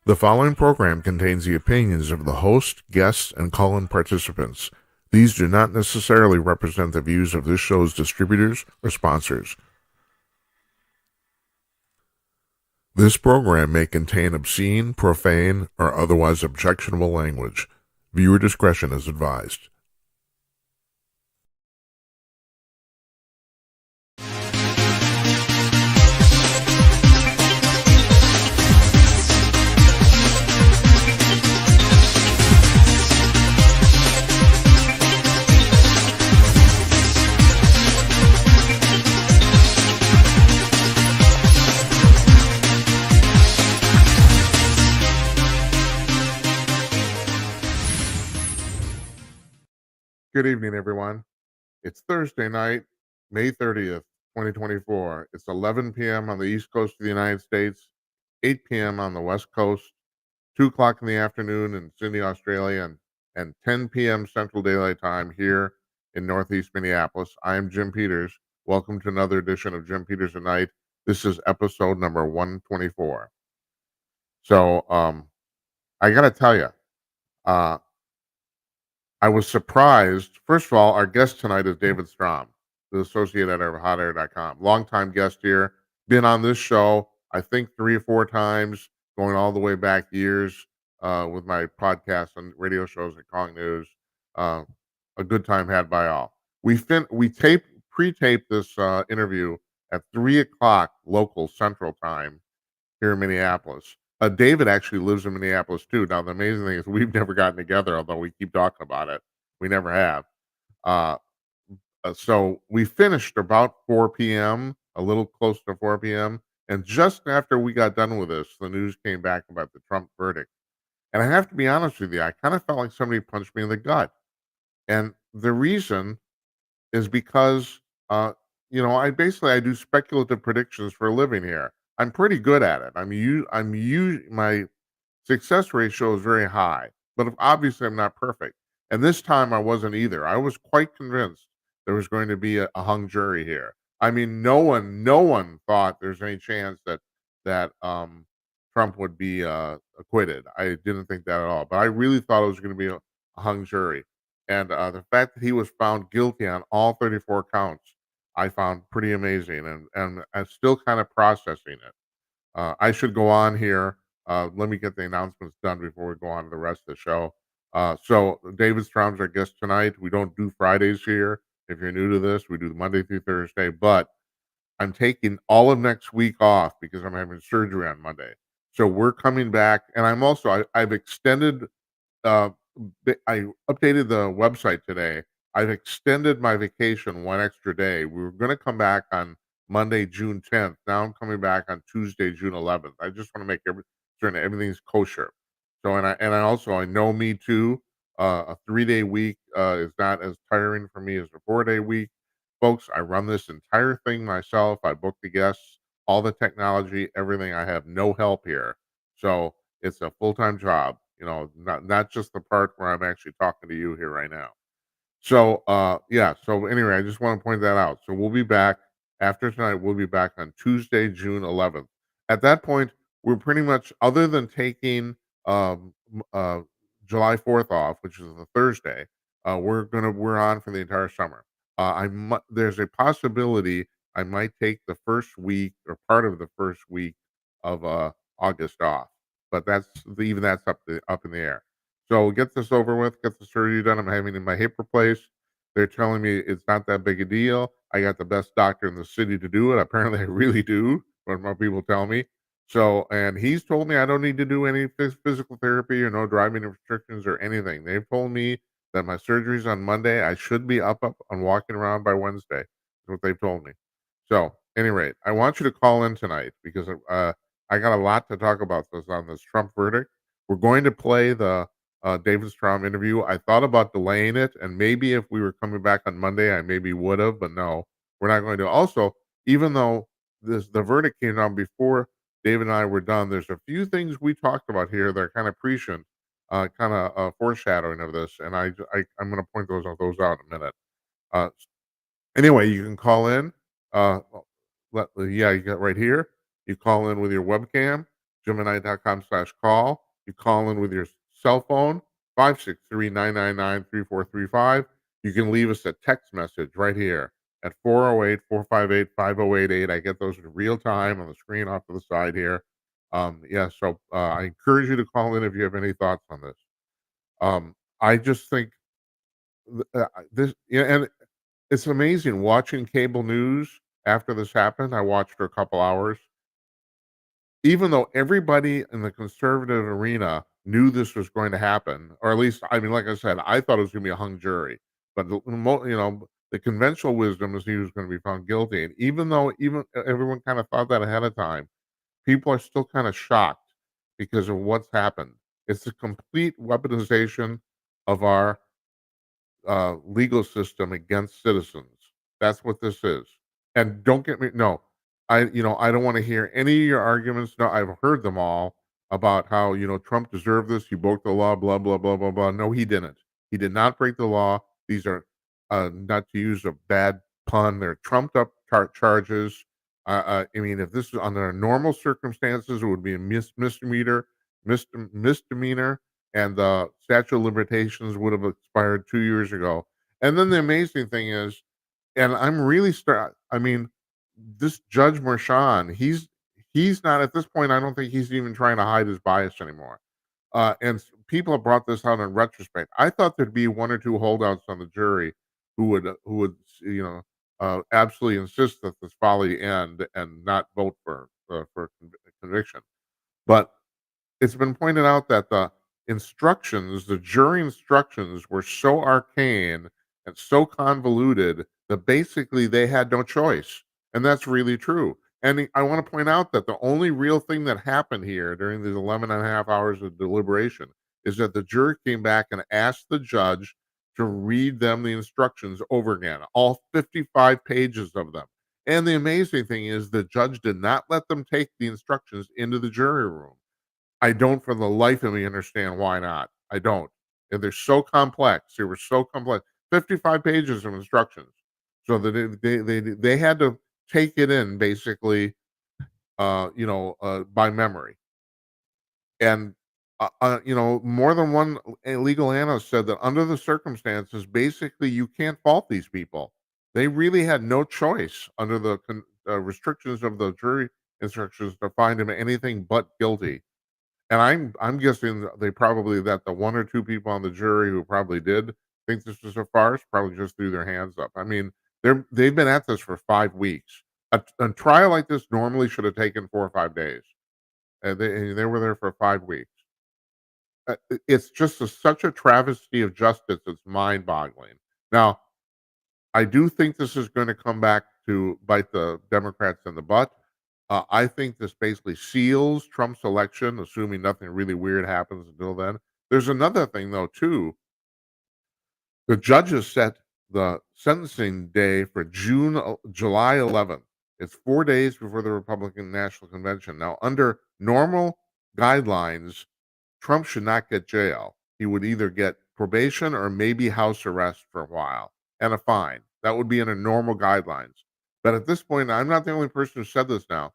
The following program contains the opinions of the host, guests, and call-in participants. These do not necessarily represent the views of this show's distributors or sponsors. This program may contain obscene, profane, or otherwise objectionable language. Viewer discretion is advised. Good evening, everyone. It's Thursday night, May 30th, 2024. It's 11 p.m. on the East Coast of the United States, 8 p.m. on the West Coast, 2 o'clock in the afternoon in Sydney, Australia, and 10 p.m. Central Daylight Time here in Northeast Minneapolis. I am Jim Peters. Welcome to another edition of Jim Peters at Night. This is episode number 124. So, I got to tell you, uh, I was surprised. First of all, our guest tonight is David Strom, the associate editor of HotAir.com. Longtime guest here. Been on this show, I think, 3 or 4 times, going all the way back years with my podcasts and radio shows at Calling News. Uh, a good time had by all. We pre-taped this interview at 3 o'clock local Central Time here in Minneapolis. David actually lives in Minneapolis too. Now, the amazing thing is we've never gotten together, although we keep talking about it. We never have. Uh, so we finished about 4 p.m., a little close to 4 p.m. And just after we got done with this, the news came back about the Trump verdict. And I have to be honest with you, I kind of felt like somebody punched me in the gut. And the reason is because, I do speculative predictions for a living here. I'm pretty good at it. My success ratio is very high, but obviously I'm not perfect. And this time I wasn't either. I was quite convinced there was going to be a hung jury here. I mean, no one thought there's any chance that Trump would be acquitted. I didn't think that at all. But I really thought it was going to be a hung jury. And the fact that he was found guilty on all 34 counts, I found pretty amazing, and I'm still kind of processing it. I should go on here. Let me get the announcements done before we go on to the rest of the show. So David Strom's our guest tonight. We don't do Fridays here. If you're new to this, we do Monday through Thursday, but I'm taking all of next week off because I'm having surgery on Monday. So we're coming back, and I've extended uh, I updated the website today. I've extended my vacation one extra day. We were going to come back on Monday, June 10th. Now I'm coming back on Tuesday, June 11th. I just want to make certain everything's kosher. So, I know me too. A 3-day week is not as tiring for me as a 4-day week. Folks, I run this entire thing myself. I book the guests, all the technology, everything. I have no help here. So it's a full-time job, not just the part where I'm actually talking to you here right now. So, yeah, so anyway, I just want to point that out. So we'll be back after tonight. We'll be back on Tuesday, June 11th. At that point, we're pretty much, other than taking July 4th off, which is a Thursday, we're on for the entire summer. There's a possibility I might take the first week or part of the first week of August off, but that's up in the air. So get this over with, get the surgery done. I'm having my hip replaced. They're telling me it's not that big a deal. I got the best doctor in the city to do it. Apparently, I really do, what more people tell me. So, and he's told me I don't need to do any physical therapy or no driving restrictions or anything. They've told me that my surgery's on Monday. I should be up and walking around by Wednesday. That's what they've told me. So, any rate, I want you to call in tonight because I got a lot to talk about on this Trump verdict. We're going to play the David Strom interview. I thought about delaying it, and maybe if we were coming back on Monday, I maybe would have, but no, we're not going to. Also, even though the verdict came down before David and I were done, there's a few things we talked about here that are kind of prescient, kind of foreshadowing of this, and I'm going to point those out in a minute. Uh, anyway, you can call in. Yeah, you got right here. You call in with your webcam. Gemini.com/call. You call in with your cell phone, 563-999-3435. You can leave us a text message right here at 408-458-5088. I get those in real time on the screen off to the side here. Yeah, so I encourage you to call in if you have any thoughts on this. I just think this, yeah, and it's amazing watching cable news after this happened. I watched for a couple hours. Even though everybody in the conservative arena knew this was going to happen, or at least, I mean, like I said, I thought it was gonna be a hung jury, but the conventional wisdom is he was gonna be found guilty, and even though everyone kinda thought that ahead of time, people are still kinda shocked because of what's happened. It's a complete weaponization of our legal system against citizens. That's what this is. And don't get me no, I don't want to hear any of your arguments. No, I've heard them all about how, Trump deserved this, he broke the law, blah, blah, blah, blah, blah. No, he didn't. He did not break the law. These are, not to use a bad pun, they're trumped up charges. I mean, if this was under normal circumstances, it would be a misdemeanor, and the statute of limitations would have expired 2 years ago. And then the amazing thing is, and I'm really I mean, this Judge Merchan, he's not at this point. I don't think he's even trying to hide his bias anymore. And people have brought this out in retrospect. I thought there'd be one or two holdouts on the jury who would absolutely insist that this folly end and not vote for conviction. But it's been pointed out that the jury instructions were so arcane and so convoluted that basically they had no choice. And that's really true. And I want to point out that the only real thing that happened here during these 11 and a half hours of deliberation is that the jury came back and asked the judge to read them the instructions over again, all 55 pages of them. And the amazing thing is the judge did not let them take the instructions into the jury room. I don't for the life of me understand why not. I don't. And they're so complex. They were so complex. 55 pages of instructions. So that they had to take it in basically by memory. And more than one legal analyst said that under the circumstances, basically you can't fault these people. They really had no choice under the restrictions of the jury instructions to find him anything but guilty. And I'm guessing that the one or two people on the jury who probably did think this was a farce probably just threw their hands up. I mean, they've been at this for 5 weeks. A trial like this normally should have taken 4 or 5 days, and they were there for 5 weeks. It's just such a travesty of justice, it's mind-boggling. Now, I do think this is gonna come back to bite the Democrats in the butt. I think this basically seals Trump's election, assuming nothing really weird happens until then. There's another thing, though, too. The judges set the sentencing day for July 11th. It's 4 days before the Republican National Convention. Now, under normal guidelines, Trump should not get jail. He would either get probation or maybe house arrest for a while and a fine. That would be under normal guidelines. But at this point, I'm not the only person who said this now.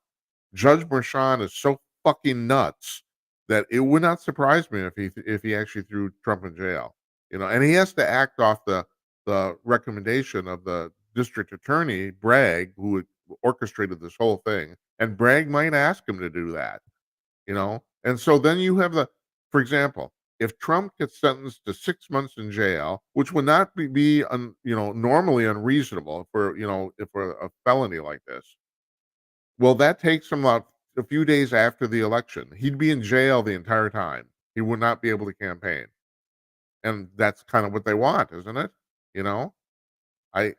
Judge Merchan is so fucking nuts that it would not surprise me if he actually threw Trump in jail. And he has to act off the recommendation of the district attorney, Bragg, who orchestrated this whole thing. And Bragg might ask him to do that. And so then you have for example, if Trump gets sentenced to 6 months in jail, which would not normally unreasonable for a felony like this. Well, that takes him out a few days after the election. He'd be in jail the entire time. He would not be able to campaign. And that's kind of what they want, isn't it? You know? I,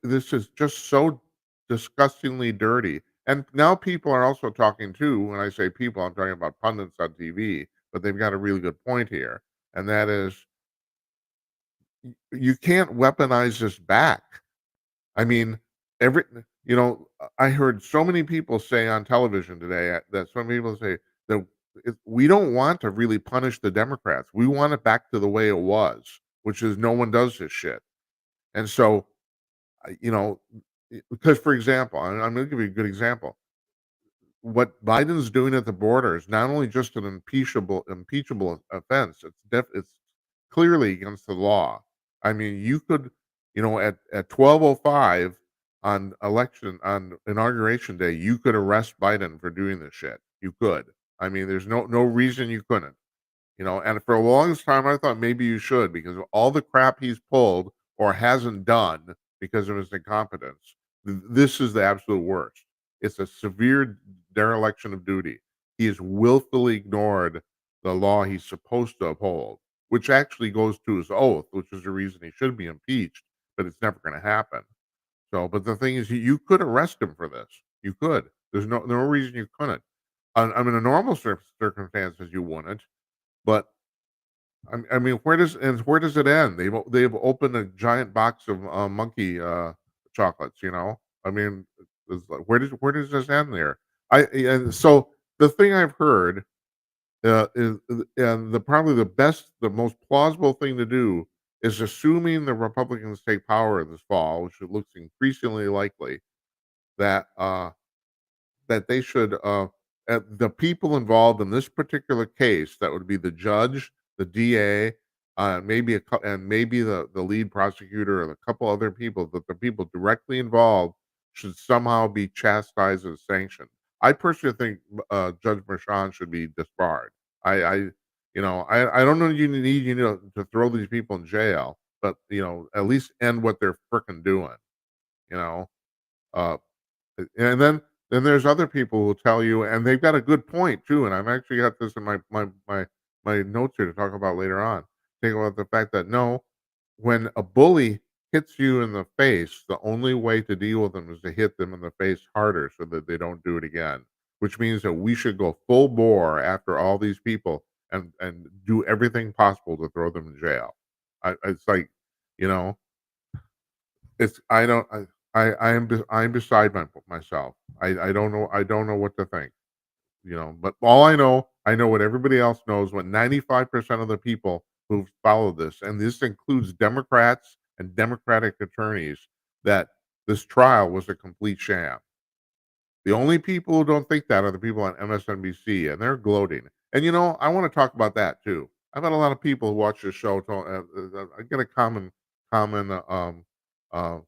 this is just so disgustingly dirty. And now people are also talking too, when I say people, I'm talking about pundits on TV, but they've got a really good point here. And that is you can't weaponize this back. I mean, every I heard so many people say on television today that some people say that we don't want to really punish the Democrats. We want it back to the way it was, which is no one does this shit. And so, because for example, I'm going to give you a good example. what Biden's doing at the border is not only just an impeachable offense, it's clearly against the law. I mean, you could, at 12:05 on inauguration day, you could arrest Biden for doing this shit. You could. I mean, there's no reason you couldn't. And for the longest time, I thought maybe you should because of all the crap he's pulled or hasn't done because of his incompetence. This is the absolute worst. It's a severe dereliction of duty. He has willfully ignored the law he's supposed to uphold, which actually goes to his oath, which is the reason he should be impeached, but it's never going to happen. So, but the thing is, you could arrest him for this. You could. There's no reason you couldn't. I mean, in normal circumstances, you wouldn't. But I mean, where does it end? They've opened a giant box of monkey chocolates. I mean, it's like, where does this end there? And so the thing I've heard and probably the most plausible thing to do is assuming the Republicans take power this fall, which it looks increasingly likely that they should the people involved in this particular case, that would be the judge, the DA, and maybe the lead prosecutor and a couple other people, that the people directly involved should somehow be chastised and sanctioned. I personally think Judge Merchan should be disbarred. I don't know you need to throw these people in jail, but at least end what they're frickin' doing. You know, uh, and then there's other people who tell you, and they've got a good point too. And I've actually got this in my notes here to talk about later on. Think about the fact that no, when a bully hits you in the face, the only way to deal with them is to hit them in the face harder so that they don't do it again. Which means that we should go full bore after all these people and do everything possible to throw them in jail. It's like, you know, it's I don't I'm beside myself. I don't know what to think, but all I know what everybody else knows, what 95% of the people who've followed this, and this includes Democrats and Democratic attorneys, that this trial was a complete sham. The only people who don't think that are the people on MSNBC, and they're gloating. And I want to talk about that too. I've had a lot of people who watch this show. I get a common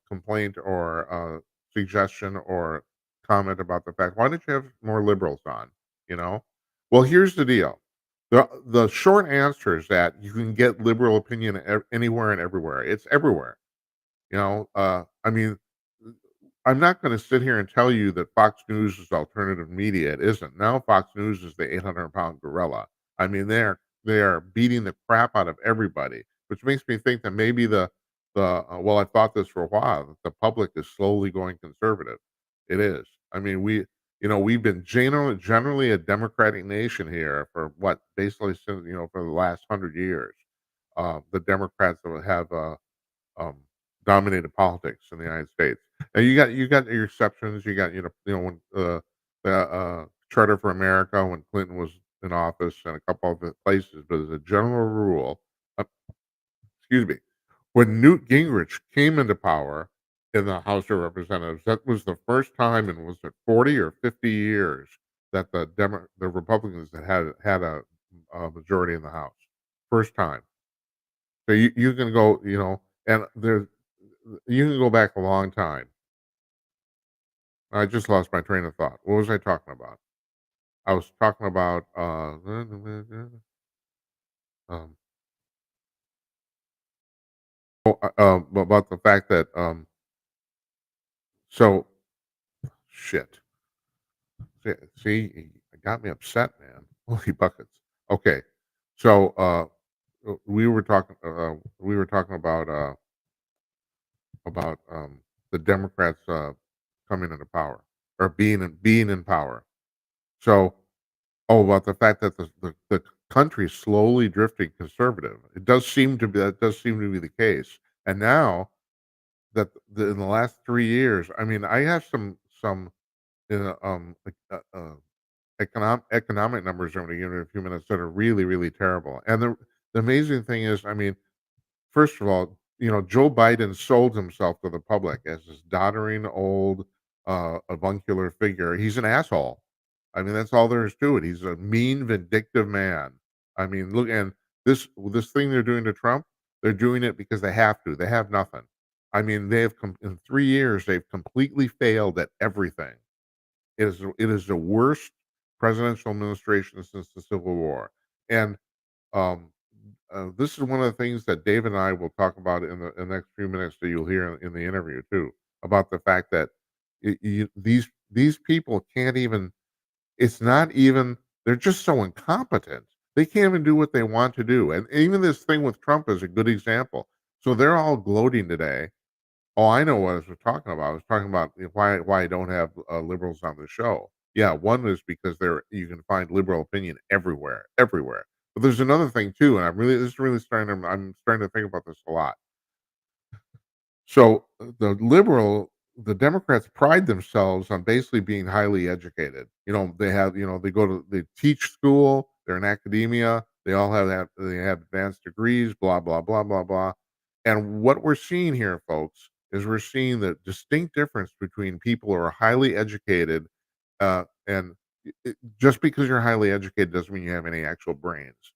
complaint or suggestion or comment about the fact, why don't you have more liberals on? You know, well, here's the deal. The short answer is that you can get liberal opinion anywhere and everywhere. It's everywhere. I mean, I'm not going to sit here and tell you that Fox News is alternative media. It isn't. Now Fox News is the 800-pound gorilla. I mean, they are beating the crap out of everybody, which makes me think that maybe well, I thought this for a while, that the public is slowly going conservative. It is. I mean, we've been generally a democratic nation here for what, basically since, for the last 100 years. The Democrats have um, dominated politics in the United States. And you got your exceptions. You got when the Charter for America when Clinton was in office and a couple of the places, but as a general rule, uh, excuse me, when Newt Gingrich came into power in the House of Representatives, that was the first time in, was it 40 or 50 years, that the Republicans had a majority in the House. First time. So you can go, and you can go back a long time. I just lost my train of thought. What was I talking about? I was talking about um, about the fact that so shit. See, it got me upset, man. Holy buckets. Okay, so we were talking about the Democrats coming into power or being in power. So about the fact that the country is slowly drifting conservative. That does seem to be the case. And now that in the last 3 years, I mean, I have some, like, economic numbers I'm gonna give you in a few minutes that are really, really terrible. And the amazing thing is, I mean, first of all, Joe Biden sold himself to the public as this doddering old, avuncular figure. He's an asshole. I mean, that's all there is to it. He's a mean, vindictive man. I mean, look, and this thing they're doing to Trump, they're doing it because they have to. They have nothing. I mean, they have in 3 years, they've completely failed at everything. It is the worst presidential administration since the Civil War. And um, this is one of the things that Dave and I will talk about in the next few minutes that you'll hear in the interview too, about the fact that these people can't even. It's not even. They're just so incompetent. They can't even do what they want to do. And even this thing with Trump is a good example. So they're all gloating today. Oh, I know what I was talking about. I was talking about why I don't have liberals on the show. Yeah, one is because there you can find liberal opinion everywhere, everywhere. But there's another thing too, and this is really starting to. I'm starting to think about this a lot. So the Democrats pride themselves on basically being highly educated. They have, they teach school, they're in academia, they all they have advanced degrees, blah, blah, blah, blah, blah. And what we're seeing here, folks, is we're seeing the distinct difference between people who are highly educated, and just because you're highly educated doesn't mean you have any actual brains.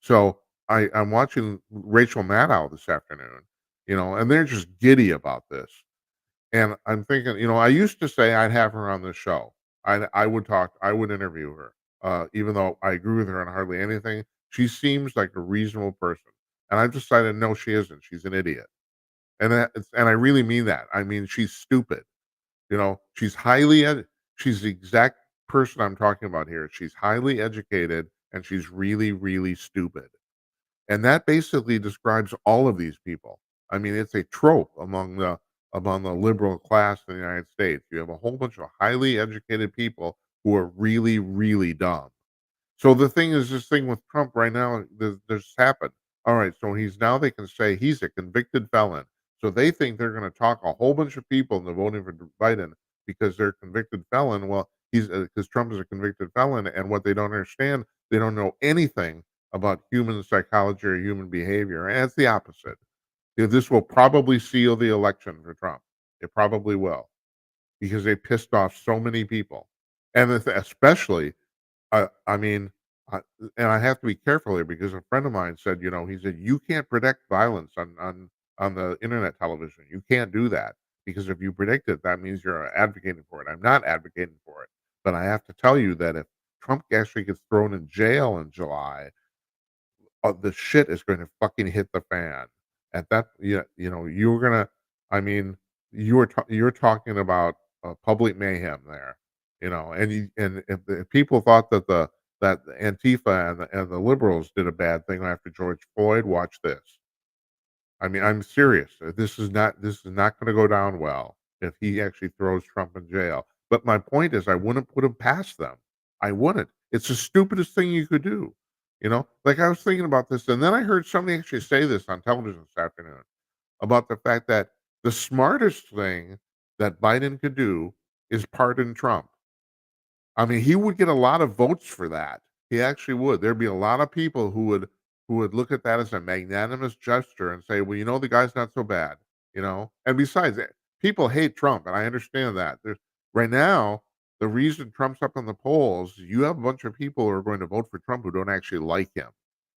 So I'm watching Rachel Maddow this afternoon, and they're just giddy about this. And I'm thinking, I used to say I'd have her on the show. I would interview her. Even though I agree with her on hardly anything, she seems like a reasonable person. And I've decided no, she isn't. She's an idiot. And I really mean that. I mean, she's stupid. She's she's the exact person I'm talking about here. She's highly educated and she's really, really stupid. And that basically describes all of these people. I mean, it's a trope among the liberal class in the United States. You have a whole bunch of highly educated people who are really, really dumb. So the thing is, this thing with Trump right now, this happened. All right, so they can say he's a convicted felon. So they think they're going to talk a whole bunch of people into voting for Biden because they're convicted felon. Well, he's because Trump is a convicted felon, and what they don't understand, they don't know anything about human psychology or human behavior. And it's the opposite. This will probably seal the election for Trump. It probably will because they pissed off so many people, and especially I mean, and I have to be careful here because a friend of mine said, he said you can't predict violence on the internet television. You can't do that because if you predict it, that means you're advocating for it. I'm not advocating for it, but I have to tell you that if Trump actually gets thrown in jail in July, the shit is going to fucking hit the fan. At that, you're gonna. I mean, you're talking about public mayhem there. And if people thought that the Antifa and the liberals did a bad thing after George Floyd, watch this. I mean, I'm serious. This is not going to go down well if he actually throws Trump in jail. But my point is, I wouldn't put him past them. I wouldn't. It's the stupidest thing you could do. Like I was thinking about this, and then I heard somebody actually say this on television this afternoon about the fact that the smartest thing that Biden could do is pardon Trump. I mean, he would get a lot of votes for that. He actually would. There'd be a lot of people who would look at that as a magnanimous gesture and say, "Well, the guy's not so bad." And besides, people hate Trump, and I understand that. Right now, the reason Trump's up in the polls, you have a bunch of people who are going to vote for Trump who don't actually like him.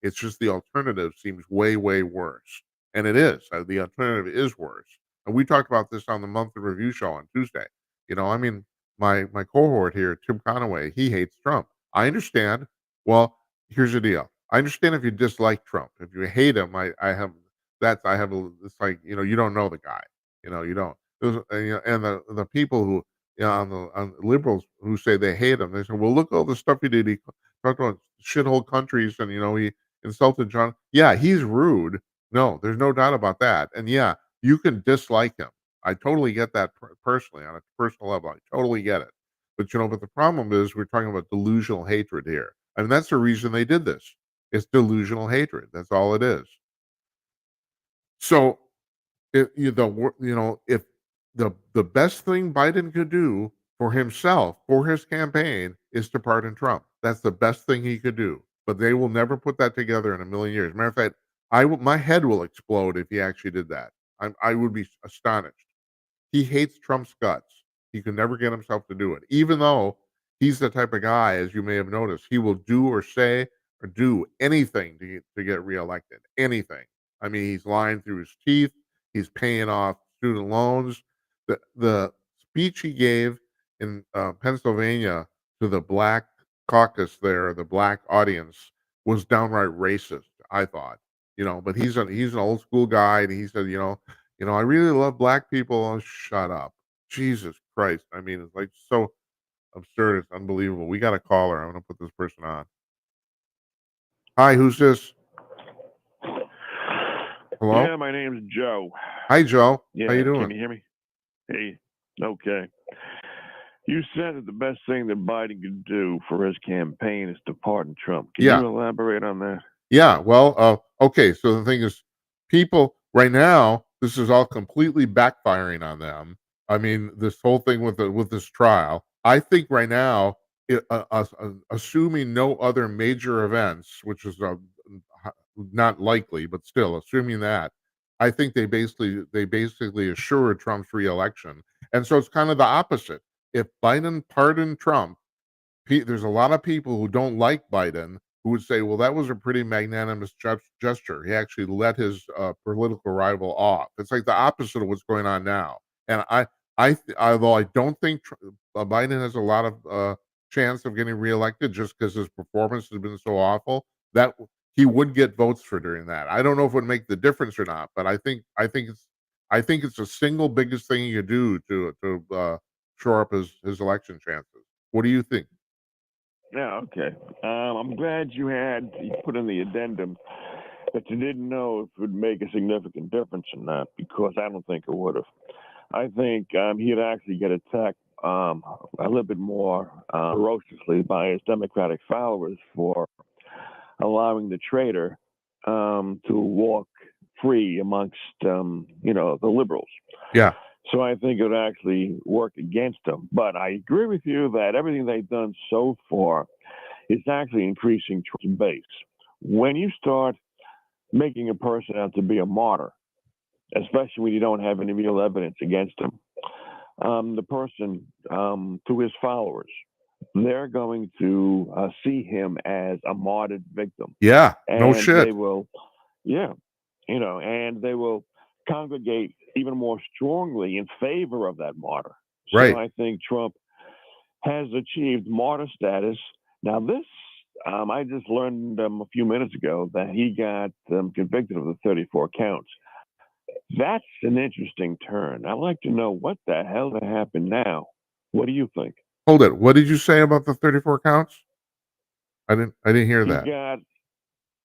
It's just the alternative seems way, way worse, and it is. The alternative is worse. And we talked about this on the monthly review show on Tuesday. I mean, my cohort here, Tim Conaway, he hates Trump. I understand. Well, here's the deal. I understand if you dislike Trump. If you hate him, I have it's like, you don't know the guy. You don't. And the people who, on the liberals who say they hate him, they say, well, look at all the stuff he did. He talked about shithole countries and, he insulted John. Yeah, he's rude. No, there's no doubt about that. And yeah, you can dislike him. I totally get that personally on a personal level. I totally get it. But the problem is we're talking about delusional hatred here. I mean, that's the reason they did this. It's delusional hatred. That's all it is. So, if the best thing Biden could do for himself, for his campaign, is to pardon Trump. That's the best thing he could do. But they will never put that together in a million years. Matter of fact, my head will explode if he actually did that. I would be astonished. He hates Trump's guts. He could never get himself to do it, even though he's the type of guy, as you may have noticed, he will do or say or do anything to get reelected. Anything. I mean, he's lying through his teeth. He's paying off student loans. The speech he gave in Pennsylvania to the black caucus there, the black audience, was downright racist, I thought. But he's an old school guy, and he said, I really love black people. Oh, shut up. Jesus Christ. I mean, it's like so absurd. It's unbelievable. We got a caller. I'm gonna put this person on. Hi, who's this? Hello? Yeah, my name's Joe. Hi, Joe. Yeah, How you can doing? you hear me? Hey, okay. You said that the best thing that Biden could do for his campaign is to pardon Trump. Can Yeah. you elaborate on that? Yeah. Well, okay. So the thing is, people right now, this is all completely backfiring on them. I mean, this whole thing with this trial. I think right now, assuming no other major events, which is not likely, but still, assuming that, I think they basically assured Trump's reelection, and so it's kind of the opposite. If Biden pardoned Trump, there's a lot of people who don't like Biden who would say, "Well, that was a pretty magnanimous gesture. He actually let his political rival off." It's like the opposite of what's going on now. And although I don't think Biden has a lot of chance of getting reelected just because his performance has been so awful, that he would get votes for doing that. I don't know if it would make the difference or not, but I think it's the single biggest thing you do to shore up his election chances. What do you think? Yeah, okay. I'm glad you put in the addendum that you didn't know if it would make a significant difference or not, because I don't think it would have. I think he'd actually get attacked a little bit more ferociously by his Democratic followers for allowing the traitor to walk free amongst the liberals. Yeah. So I think it would actually work against them. But I agree with you that everything they've done so far is actually increasing Trump's base. When you start making a person out to be a martyr, especially when you don't have any real evidence against him, the person to his followers, they're going to see him as a martyred victim, Yeah. No and shit. they will, yeah, and they will congregate even more strongly in favor of that martyr. Right. So I think Trump has achieved martyr status. Now, this, I just learned a few minutes ago that he got convicted of the 34 counts. That's an interesting turn. I'd like to know what the hell happened now. What do you think? Hold it. What did you say about the 34 counts? I didn't hear He that. got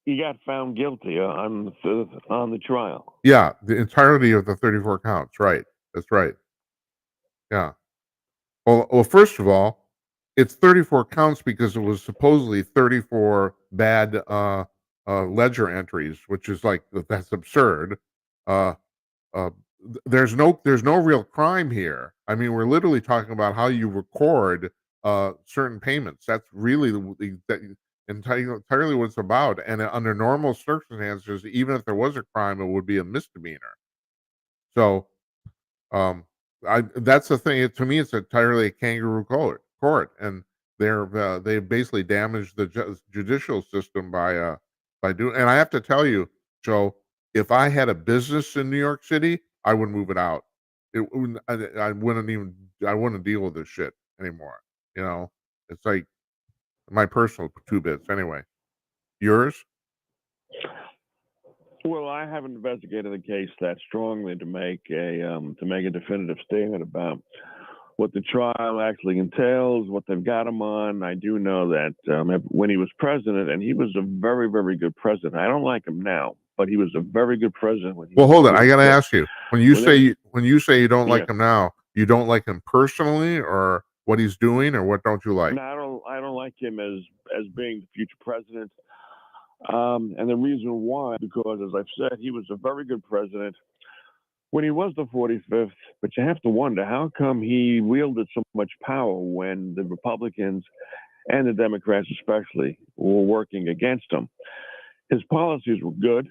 he got found guilty on the trial. Yeah, the entirety of the 34 counts. Right. That's right. Yeah. Well, first of all, it's 34 counts because it was supposedly 34 bad ledger entries, which is like that's absurd. Uh, uh, there's no real crime here. I mean, we're literally talking about how you record certain payments. That's really entirely what it's about. And under normal circumstances, even if there was a crime, it would be a misdemeanor. So, that's the thing. To me, it's entirely a kangaroo court, and they've basically damaged the judicial system by doing. And I have to tell you, Joe, if I had a business in New York City, I would move it out. I wouldn't even. I wouldn't deal with this shit anymore. It's like my personal two bits. Anyway, yours? Well, I haven't investigated the case that strongly to make a definitive statement about what the trial actually entails, what they've got him on. I do know that when he was president, and he was a very, very good president. I don't like him now, but he was a very good president when he Well, was hold on. I doing got to good. ask you when you Whenever, say you don't yeah. like him now, you don't like him personally, or what he's doing, or what don't you like? No, I don't like him as being the future president. And the reason why, because as I've said, he was a very good president when he was the 45th. But you have to wonder how come he wielded so much power when the Republicans and the Democrats, especially, were working against him. His policies were good.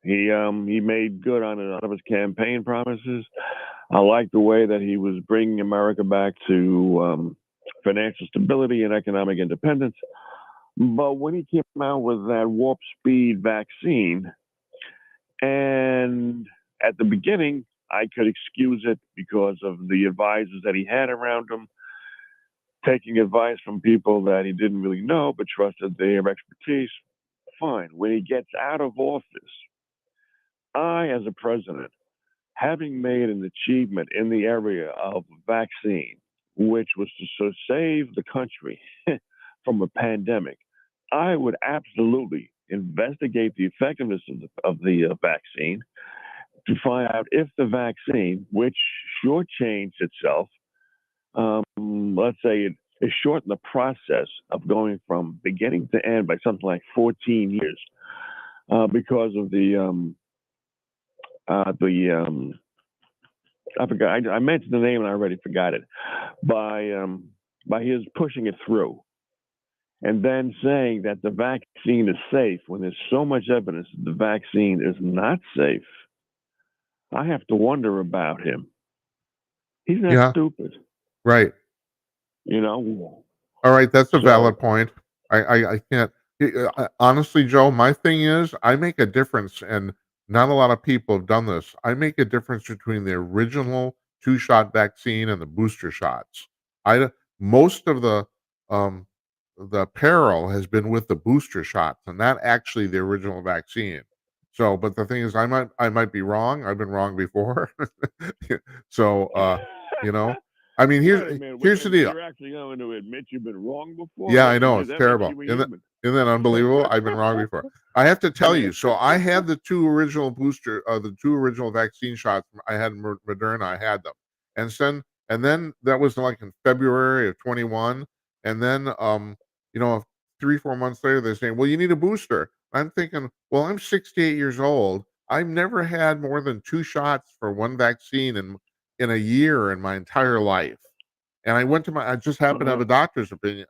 He made good on a lot of his campaign promises. I like the way that he was bringing America back to financial stability and economic independence. But when he came out with that warp speed vaccine, and at the beginning, I could excuse it because of the advisors that he had around him, taking advice from people that he didn't really know but trusted their expertise. Fine. When he gets out of office, I, as a president, having made an achievement in the area of vaccine, which was to save the country from a pandemic, I would absolutely investigate the effectiveness of the vaccine to find out if the vaccine, which shortchanged itself, let's say it shortened the process of going from beginning to end by something like 14 years because of I forgot. I mentioned the name and I already forgot it. By his pushing it through, and then saying that the vaccine is safe when there's so much evidence that the vaccine is not safe, I have to wonder about him. He's not Yeah, stupid, right. you know. All right, that's a valid So point. I can't honestly, Joe. My thing is, I make a difference, and not a lot of people have done this. I make a difference between the original two-shot vaccine and the booster shots. I most of um, the peril has been with the booster shots, and not actually the original vaccine. So, but the thing is, I might be wrong. I've been wrong before. So, you know, I mean, wait a minute. here's the deal. You're actually going to admit you've been wrong before? Yeah, I know, it's That makes terrible. you a Isn't that human. isn't that unbelievable? I've been wrong before. I have to tell you, so I had the two original vaccine shots. I had Moderna, I had them. And then that was like in February of 21. And then, you know, 3, 4 months later, they're saying, well, you need a booster. I'm thinking, well, I'm 68 years old. I've never had more than 2 shots for one vaccine in a year in my entire life. And I just happened to have a doctor's opinion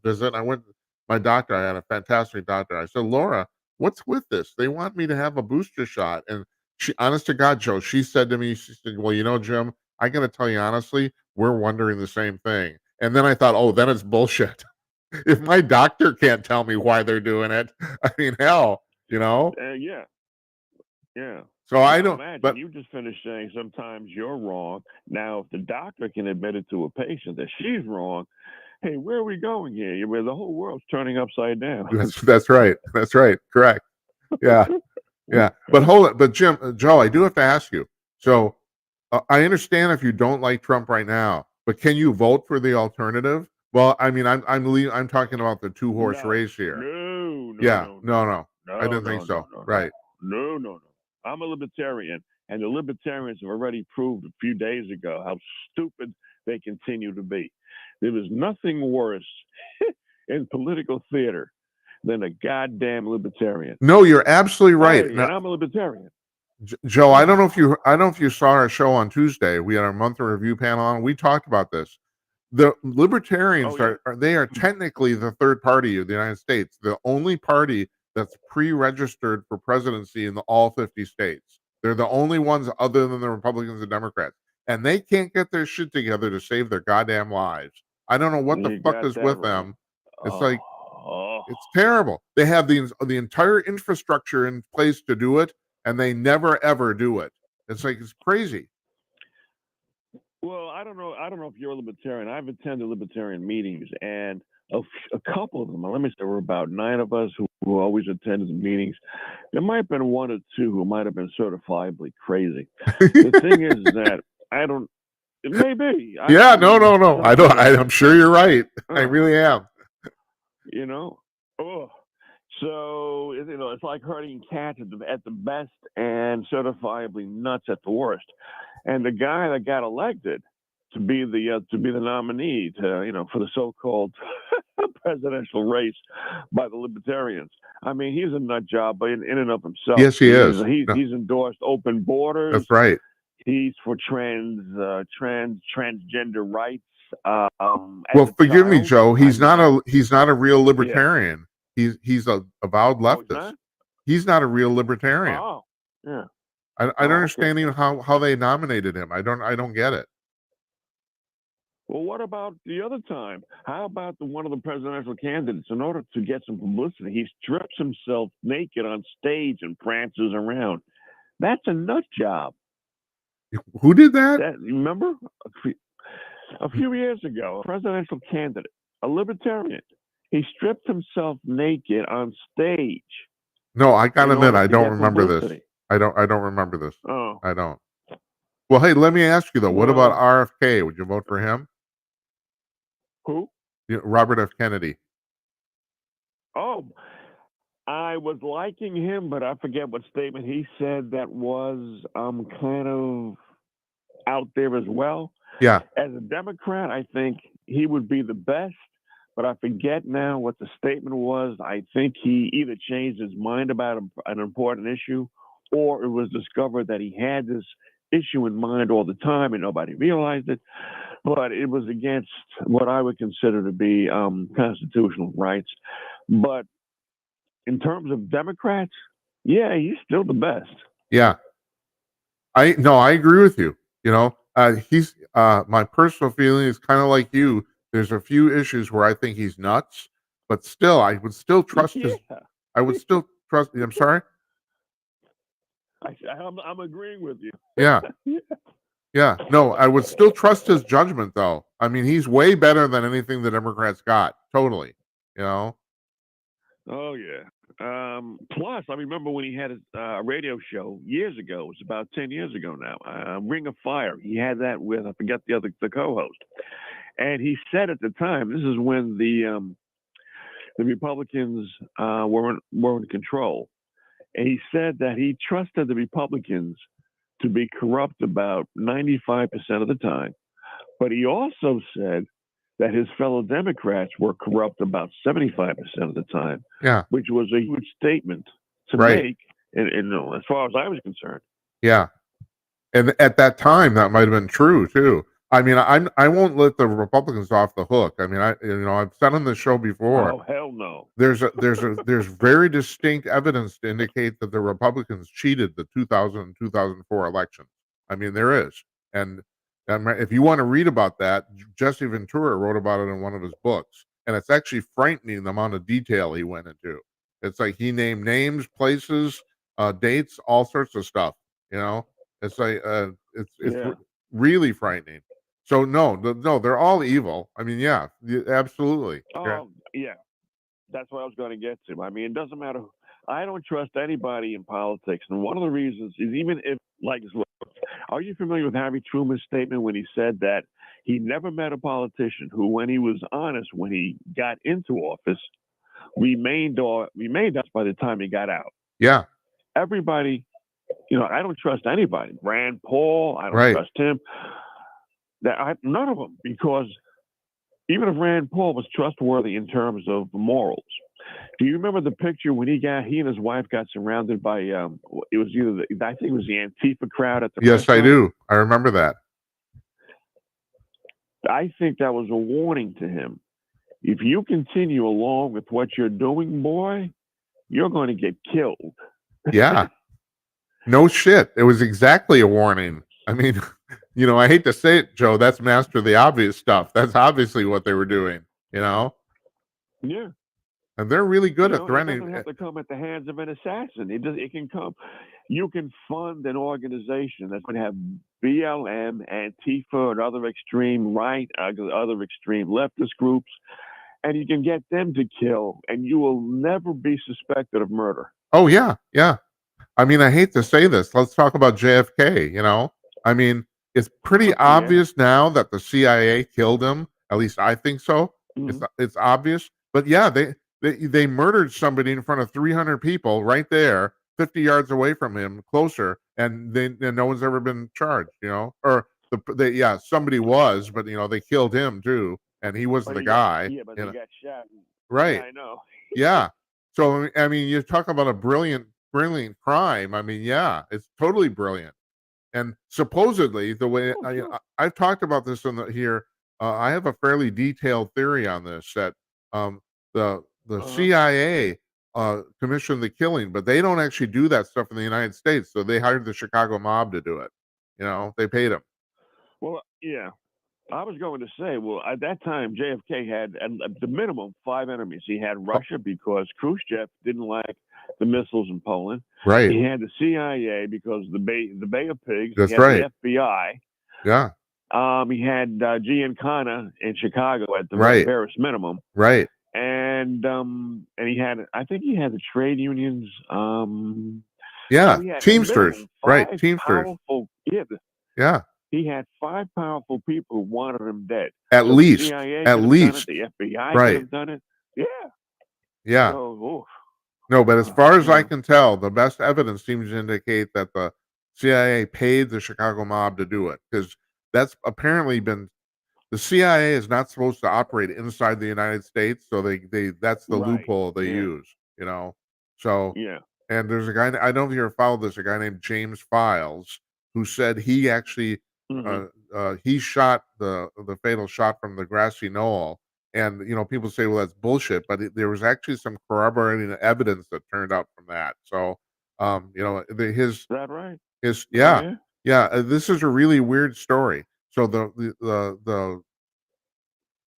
visit. I went my doctor, I had a fantastic doctor. I said, Laura, what's with this? They want me to have a booster shot. And she, honest to God, Joe, she said to me, she said, well, Jim, I gotta tell you honestly, we're wondering the same thing. And then I thought, oh, then it's bullshit. If my doctor can't tell me why they're doing it, I mean, hell, you know? Yeah. Yeah. So I Now don't, imagine but you just finished saying sometimes you're wrong. Now, if the doctor can admit it to a patient that she's wrong, hey, where are we going here? Where the whole world's turning upside down. that's right. That's right. Correct. Yeah. Yeah. But hold it. But Joe, I do have to ask you. So I understand if you don't like Trump right now, but can you vote for the alternative? Well, I mean, I'm talking about the two-horse No, race here. no, no, Yeah. no, No, no, no. I no, didn't think no, so. no, no, Right. no, no, no. I'm a libertarian, and the libertarians have already proved a few days ago how stupid they continue to be. There is nothing worse in political theater than a goddamn libertarian. No, you're absolutely right. Hey, and I'm a libertarian. Joe, I don't know if you saw our show on Tuesday. We had our monthly review panel on. We talked about this. The libertarians Oh, yeah? they are technically the third party of the United States, the only party that's pre-registered for presidency in all 50 states. They're the only ones other than the Republicans and Democrats, and they can't get their shit together to save their goddamn lives. I don't know what the You fuck got is that with right. them. It's like Oh. it's terrible. They have the entire infrastructure in place to do it, and they never ever do it. It's like it's crazy. Well, I don't know. I don't know if you're a libertarian. I've attended libertarian meetings, and a couple of them. Let me say, there were about 9 of us who always attended the meetings. There might have been 1 or 2 who might have been certifiably crazy. The thing is that I don't. It may be. Yeah, no. I don't. I'm sure you're right. I really am. You know. Oh. So it's like herding cats at the best and certifiably nuts at the worst. And the guy that got elected to be the nominee for the so-called presidential race by the libertarians. I mean, he's a nut job in and of himself. Yes, he is. He's endorsed open borders. That's right. He's for transgender rights. Well, forgive me, Joe. He's not a real libertarian. Yeah. He's a avowed leftist. He's not a real libertarian. Oh, yeah. I don't understand even how they nominated him. I don't get it. Well, what about the other time? How about one of the presidential candidates, in order to get some publicity, he strips himself naked on stage and prances around? That's a nut job. Who did that? That, remember? A few years ago, a presidential candidate, a libertarian, he stripped himself naked on stage No, I gotta in admit, order I to don't get remember this. publicity. I don't remember this. Oh, I don't. Well, hey, let me ask you though. What about well, RFK? Would you vote for him? who? Robert F. Kennedy. Oh, I was liking him, but I forget what statement he said that was kind of out there as well. Yeah. As a Democrat, I think he would be the best, but I forget now what the statement was. I think he either changed his mind about an important issue, or it was discovered that he had this issue in mind all the time and nobody realized it. But it was against what I would consider to be constitutional rights. But in terms of Democrats, yeah, he's still the best. Yeah. I agree with you. He's my personal feeling is kind of like you. There's a few issues where I think he's nuts, but still, I would still trust his. Yeah, I would still trust. I'm sorry. I'm agreeing with you. Yeah, yeah. No, I would still trust his judgment, though. I mean, he's way better than anything the Democrats got. Totally. You know. Oh yeah. Plus, I remember when he had a radio show years ago. It was about 10 years ago now. Ring of Fire. He had that with, I forget the co-host, and he said at the time, this is when the Republicans were in control, and he said that he trusted the Republicans to be corrupt about 95% of the time, but he also said that his fellow Democrats were corrupt about 75% of the time, Yeah. which was a huge statement to Right. make, and as far as I was concerned. Yeah. And at that time, that might have been true too. I mean, I won't let the Republicans off the hook. I mean, I've said on the show before. Oh hell no! There's very distinct evidence to indicate that the Republicans cheated the 2000 and 2004 elections. I mean, there is, and if you want to read about that, Jesse Ventura wrote about it in one of his books, and it's actually frightening the amount of detail he went into. It's like he named names, places, dates, all sorts of stuff. It's like it's Yeah. really frightening. So no, they're all evil. I mean, yeah, absolutely. Yeah. Oh yeah, that's what I was going to get to. I mean, it doesn't matter. I don't trust anybody in politics, and one of the reasons is, even if, like, are you familiar with Harry Truman's statement when he said that he never met a politician who, when he was honest, when he got into office, remained us by the time he got out. Yeah. Everybody, I don't trust anybody. Rand Paul, I don't Right. trust him. None of them, because even if Rand Paul was trustworthy in terms of morals, do you remember the picture when he and his wife got surrounded by it was either I think it was the Antifa crowd at the Yes, I restaurant? do. I remember that. I think that was a warning to him. If you continue along with what you're doing, boy, you're going to get killed. Yeah. No shit. It was exactly a warning. I mean, I hate to say it, Joe, that's master the obvious stuff. That's obviously what they were doing, Yeah. and they're really good It at threatening. doesn't have to come at the hands of an assassin. It can come. You can fund an organization that's going to have BLM, Antifa, and other extreme right, other extreme leftist groups, and you can get them to kill, and you will never be suspected of murder. Oh yeah, yeah. I mean, I hate to say this. Let's talk about JFK. I mean, it's pretty Yeah. obvious now that the CIA killed him. At least I think so. Mhm. It's obvious. But yeah, they murdered somebody in front of 300 people right there, 50 yards away from him, closer, and no one's ever been charged. Or somebody was, but they killed him too, and he was But the he guy. but he got shot. Right. Yeah, I know. Yeah. So I mean, you talk about a brilliant crime. I mean, yeah, it's totally brilliant. And supposedly, the way Oh, sure. I've talked about this here, I have a fairly detailed theory on this, that the Uh-huh. CIA commissioned the killing, but they don't actually do that stuff in the United States. So they hired the Chicago mob to do it. They paid them. Well, yeah. I was going to say, well, at that time, JFK had at the minimum 5 enemies. He had Oh, Russia because Khrushchev didn't like the missiles in Poland. right. He had the CIA because the Bay of Pigs. He That's had right. the FBI. Yeah. He had Giancana in Chicago at the Right. barest minimum, Right. and he had, I think he had the trade unions. Yeah. So he had at Teamsters. minimum Right. 5 Teamsters. powerful. Yeah. He had 5 powerful people who wanted him dead. At So the least. CIA At could have done it. least. The FBI could Right. have done it. Yeah. Yeah. So, No, but as far as I yeah. can tell, the best evidence seems to indicate that the CIA paid the Chicago mob to do it, because that's apparently been the CIA is not supposed to operate inside the United States, so they that's the Right. loophole they Yeah. use, you know. So, Yeah. and there's a guy, I don't know if you ever followed this, a guy named James Files, who said he actually hmm he shot the fatal shot from the grassy knoll. And people say, well, that's bullshit, but there was actually some corroborating evidence that turned out from that. So, Is that right? Oh, yeah, yeah. yeah, this is a really weird story. So the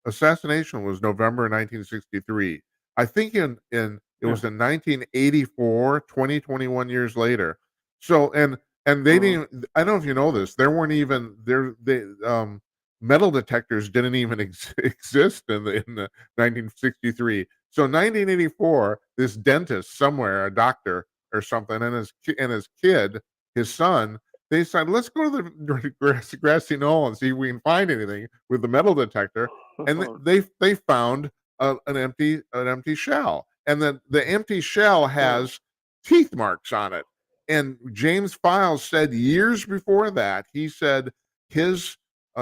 assassination was November 1963. I think in it Yeah. was in 1984, 21 years later. So and they Uh-huh. didn't. I don't know if you know this. There weren't even there. Metal detectors didn't even exist in the 1963. So 1984, this dentist somewhere, a doctor or something, and his kid, his son, they decided, let's go to the grassy knoll and see if we can find anything with the metal detector. And they found an empty shell, and the empty shell has teeth marks on it. And James Files said years before that, he said his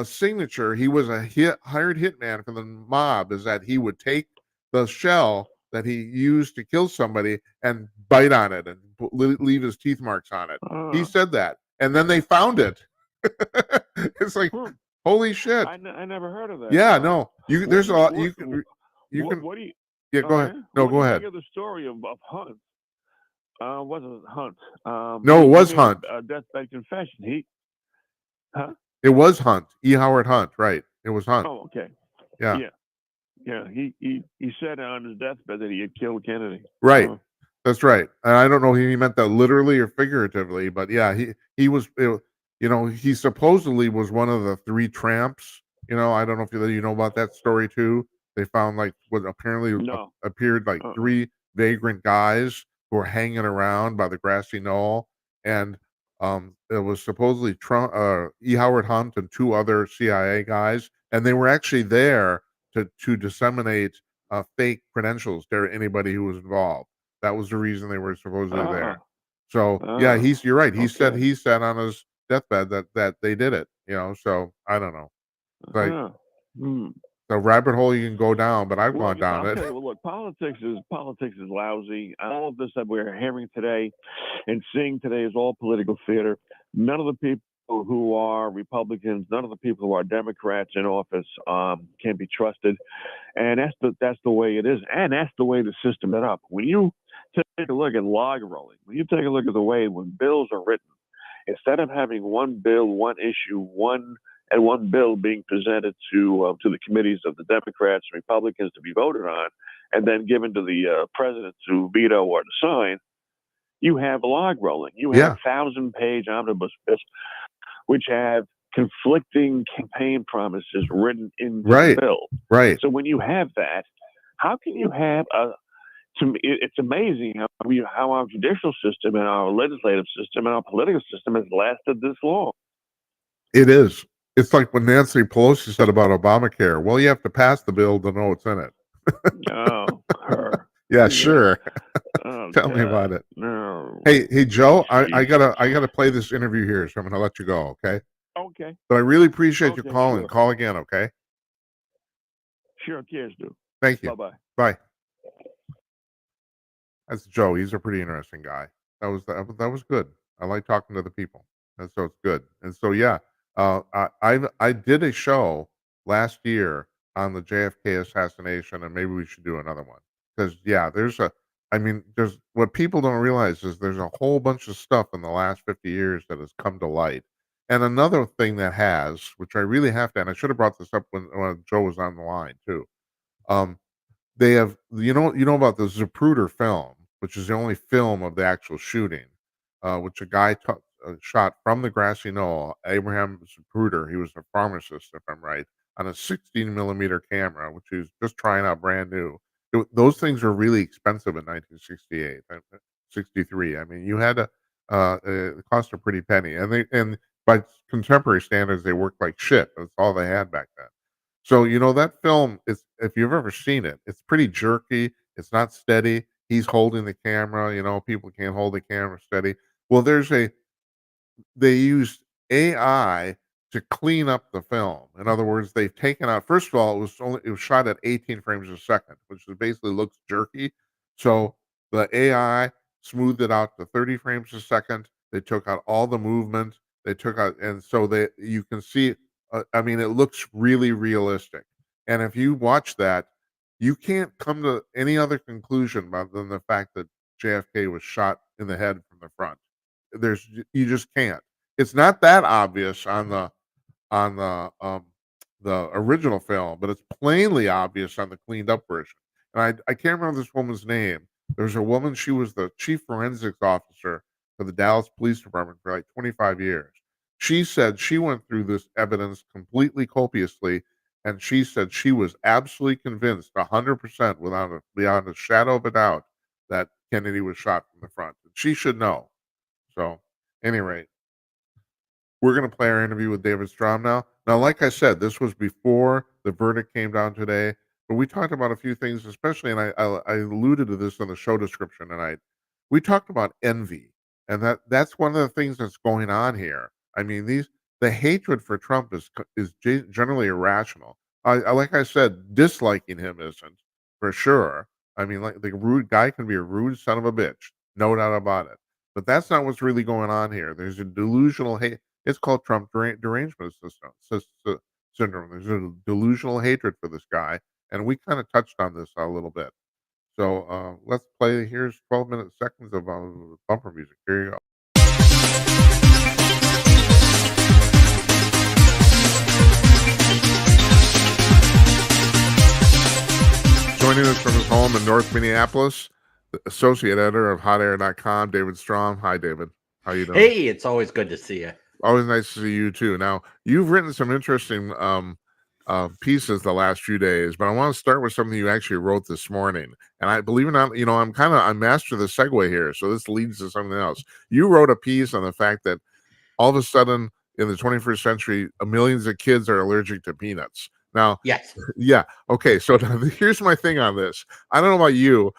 signature, he was a hired hitman for the mob, is that he would take the shell that he used to kill somebody and bite on it and leave his teeth marks on it. He uh, said that, and then they found it. It's like, hmm. holy shit. I never heard of that. Yeah, No. no. What There's do a you lot what you can what do you? yeah, go Oh ahead. yeah. No, What do go you ahead. think of the story of Hunt? Wasn't Hunt? No, it He was made Hunt. a deathbed confession. Huh? It was Hunt. E. Howard Hunt, right. It was Hunt. Oh, okay. Yeah. Yeah. Yeah. He said on his deathbed that he had killed Kennedy. Right. That's right. And I don't know if he meant that literally or figuratively, but yeah, he was he supposedly was one of the 3 tramps. I don't know if you know about that story too. They found like what apparently No. appeared like Uh-uh. 3 vagrant guys who were hanging around by the grassy knoll, and it was supposedly E. Howard Hunt and 2 other CIA guys, and they were actually there to disseminate fake credentials to anybody who was involved. That was the reason they were supposedly there. So yeah, you're right. He said on his deathbed that they did it. So I don't know. It's like the rabbit hole you can go down, but I've gone down I'll it. tell you, look, politics is lousy. All of this that we're hearing today and seeing today is all political theater. None of the people who are Republicans, none of the people who are Democrats in office can be trusted, and that's the way it is, and that's the way the system is up. When you take a look at log rolling, when you take a look at the way when bills are written, instead of having one bill, one issue, one bill being presented to the committees of the Democrats and Republicans to be voted on, and then given to the president to veto or to sign, you have log rolling. You have 1,000-page omnibus bills, which have conflicting campaign promises written into the bill. Right. So when you have that, how can you have to me, it's amazing how our judicial system and our legislative system and our political system has lasted this long. It is. It's like when Nancy Pelosi said about Obamacare. Well, you have to pass the bill to know what's in it. Oh, her. Yeah, sure. Oh, Tell me about it. No. Hey, Joe, I Jesus. gotta play this interview here, so I'm gonna let you go, okay? Okay. But I really appreciate you Okay, calling. sure. Call again, okay? Sure, kids do. Thank you. Bye-bye. Bye. That's Joe. He's a pretty interesting guy. That was good. I like talking to the people, and so it's good. And so yeah, I did a show last year on the JFK assassination, and maybe we should do another one because yeah, there's what people don't realize is there's a whole bunch of stuff in the last 50 years that has come to light, And another thing that has, which I really have to, and I should have brought this up when Joe was on the line too. Um, they have, you know about the Zapruder film, which is the only film of the actual shooting, which a guy shot from the grassy knoll. Abraham Zapruder, he was a pharmacist, if I'm right, on a 16 millimeter camera, which he was just trying out brand new. Those things were really expensive in 1968, 63. I mean, you had to, it cost a pretty penny, and by contemporary standards, they worked like shit. That's all they had back then. So, that film is, if you've ever seen it, it's pretty jerky. It's not steady. He's holding the camera, people can't hold the camera steady. Well, they used AI to clean up the film. In other words, they've taken out, first of all, it was shot at 18 frames a second, which basically looks jerky. So the AI smoothed it out to 30 frames a second. They took out all the movement. They took out, and so you can see, I mean, it looks really realistic. And if you watch that, you can't come to any other conclusion than the fact that JFK was shot in the head from the front. You just can't. It's not that obvious on the original film, but it's plainly obvious on the cleaned up version. And I can't remember this woman's name. There's a woman, she was the chief forensics officer for the Dallas Police Department for like 25 years. She said she went through this evidence completely copiously, and she said she was absolutely convinced 100% beyond a shadow of a doubt that Kennedy was shot from the front. She should know. So, anyway, we're going to play our interview with David Strom now. Now, like I said, this was before the verdict came down today, but we talked about a few things, especially, and I alluded to this in the show description tonight. We talked about envy, and that's one of the things that's going on here. I mean, the hatred for Trump is generally irrational. Like I said, disliking him isn't for sure. I mean, like, the rude guy can be a rude son of a bitch, no doubt about it. But that's not what's really going on here. There's a delusional hate. It's called Trump derangement syndrome. There's a delusional hatred for this guy, and we kind of touched on this a little bit. So let's play. Here's 12 seconds of bumper music. Here you go. Joining us from his home in North Minneapolis, the associate editor of HotAir.com, David Strom. Hi, David. How you doing? Hey, it's always good to see you. Always nice to see you too. Now, you've written some interesting pieces the last few days, but I want to start with something you actually wrote this morning. And I believe it or not, I master the segue here, so this leads to something else. You wrote a piece on the fact that all of a sudden in the 21st century, millions of kids are allergic to peanuts. Now, Yes. yeah, okay. So here's my thing on this. I don't know about you.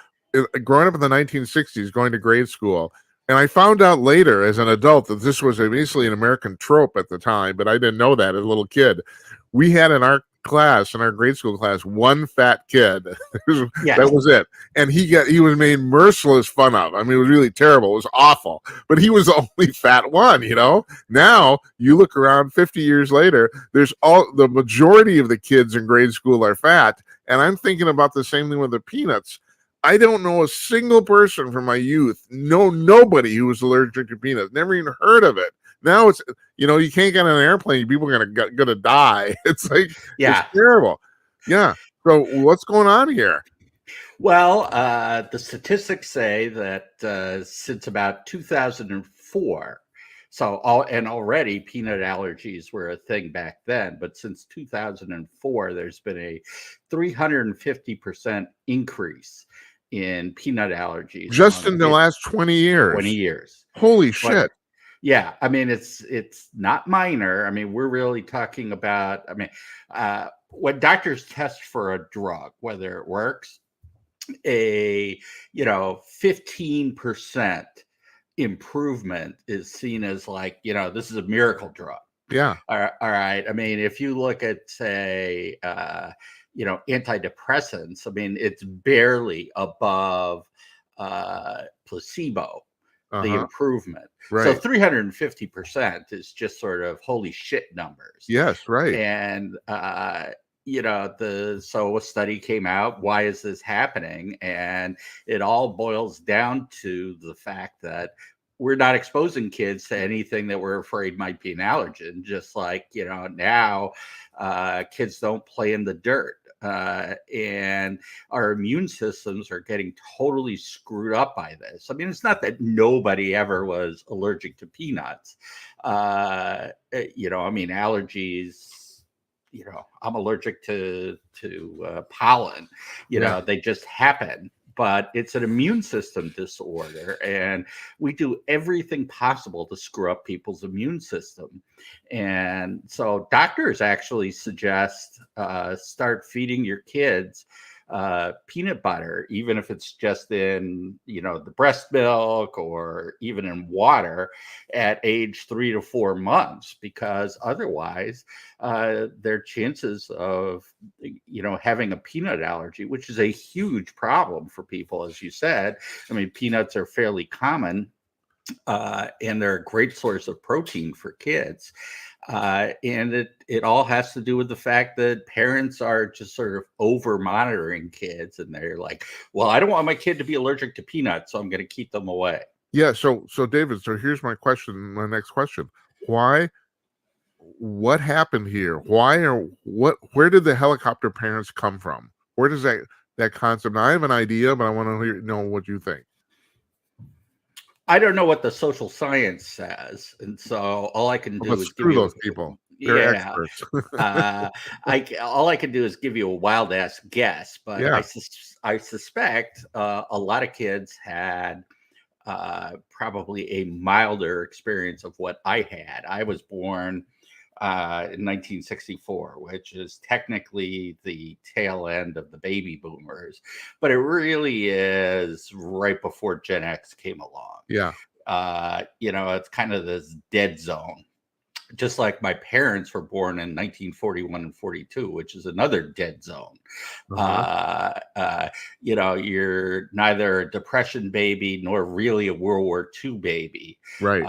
Growing up in the 1960s, going to grade school, and I found out later as an adult that this was basically an American trope at the time, but I didn't know that as a little kid. We had in our grade school class, one fat kid. Yes. That was it. And he was made merciless fun of. I mean, it was really terrible. It was awful. But he was the only fat one, Now you look around 50 years later, the majority of the kids in grade school are fat. And I'm thinking about the same thing with the peanuts. I don't know a single person from my youth, nobody who was allergic to peanuts, never even heard of it. Now it's, you can't get on an airplane, people are gonna die. It's like, Yeah. it's terrible. Yeah. So what's going on here? Well, the statistics say that since about 2004, already peanut allergies were a thing back then, but since 2004, there's been a 350% increase in peanut allergies. Just in the last 20 years. 20 years. Holy shit. Yeah, I mean, it's not minor. I mean, we're really talking about, when doctors test for a drug, whether it works, a 15% improvement is seen as like, this is a miracle drug. Yeah. All right. I mean, if you look at, say, antidepressants, I mean, it's barely above placebo, the improvement. Right. So 350% is just sort of holy shit numbers. Yes, right. And so a study came out. Why is this happening? And it all boils down to the fact that we're not exposing kids to anything that we're afraid might be an allergen. Just like, now kids don't play in the dirt. And our immune systems are getting totally screwed up by this. I mean, it's not that nobody ever was allergic to peanuts. I mean, allergies, I'm allergic to pollen, they just happen. But it's an immune system disorder, and we do everything possible to screw up people's immune system. And so doctors actually suggest start feeding your kids peanut butter, even if it's just in, the breast milk or even in water at age 3 to 4 months, because otherwise their chances of, having a peanut allergy, which is a huge problem for people, as you said. I mean, peanuts are fairly common. And they're a great source of protein for kids. And it all has to do with the fact that parents are just sort of over monitoring kids, and they're like, well, I don't want my kid to be allergic to peanuts, so I'm going to keep them away. Yeah. So David, so here's my next question. What happened here? Where did the helicopter parents come from? Where does that concept? Now, I have an idea, but I want to know what you think. I don't know what the social science says, and so all I can do is screw those people. They're experts. All I can do is give you a wild ass guess, but Yeah. I suspect a lot of kids had probably a milder experience of what I had. I was born in 1964, which is technically the tail end of the baby boomers, but it really is right before Gen X came along. Yeah. It's kind of this dead zone. Just like my parents were born in 1941 and 42, which is another dead zone. You're neither a Depression baby nor really a World War II baby. Right.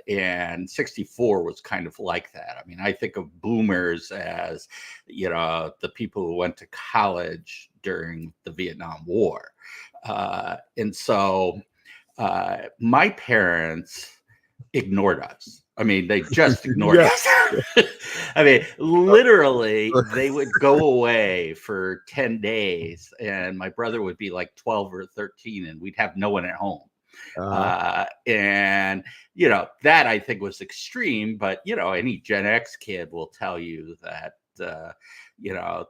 And 64 was kind of like that. I mean, I think of boomers as, the people who went to college during the Vietnam War. And so my parents ignored us. I mean, they just ignored us. I mean, literally, they would go away for 10 days, and my brother would be like 12 or 13, and we'd have no one at home. And, that I think was extreme, but, any Gen X kid will tell you that,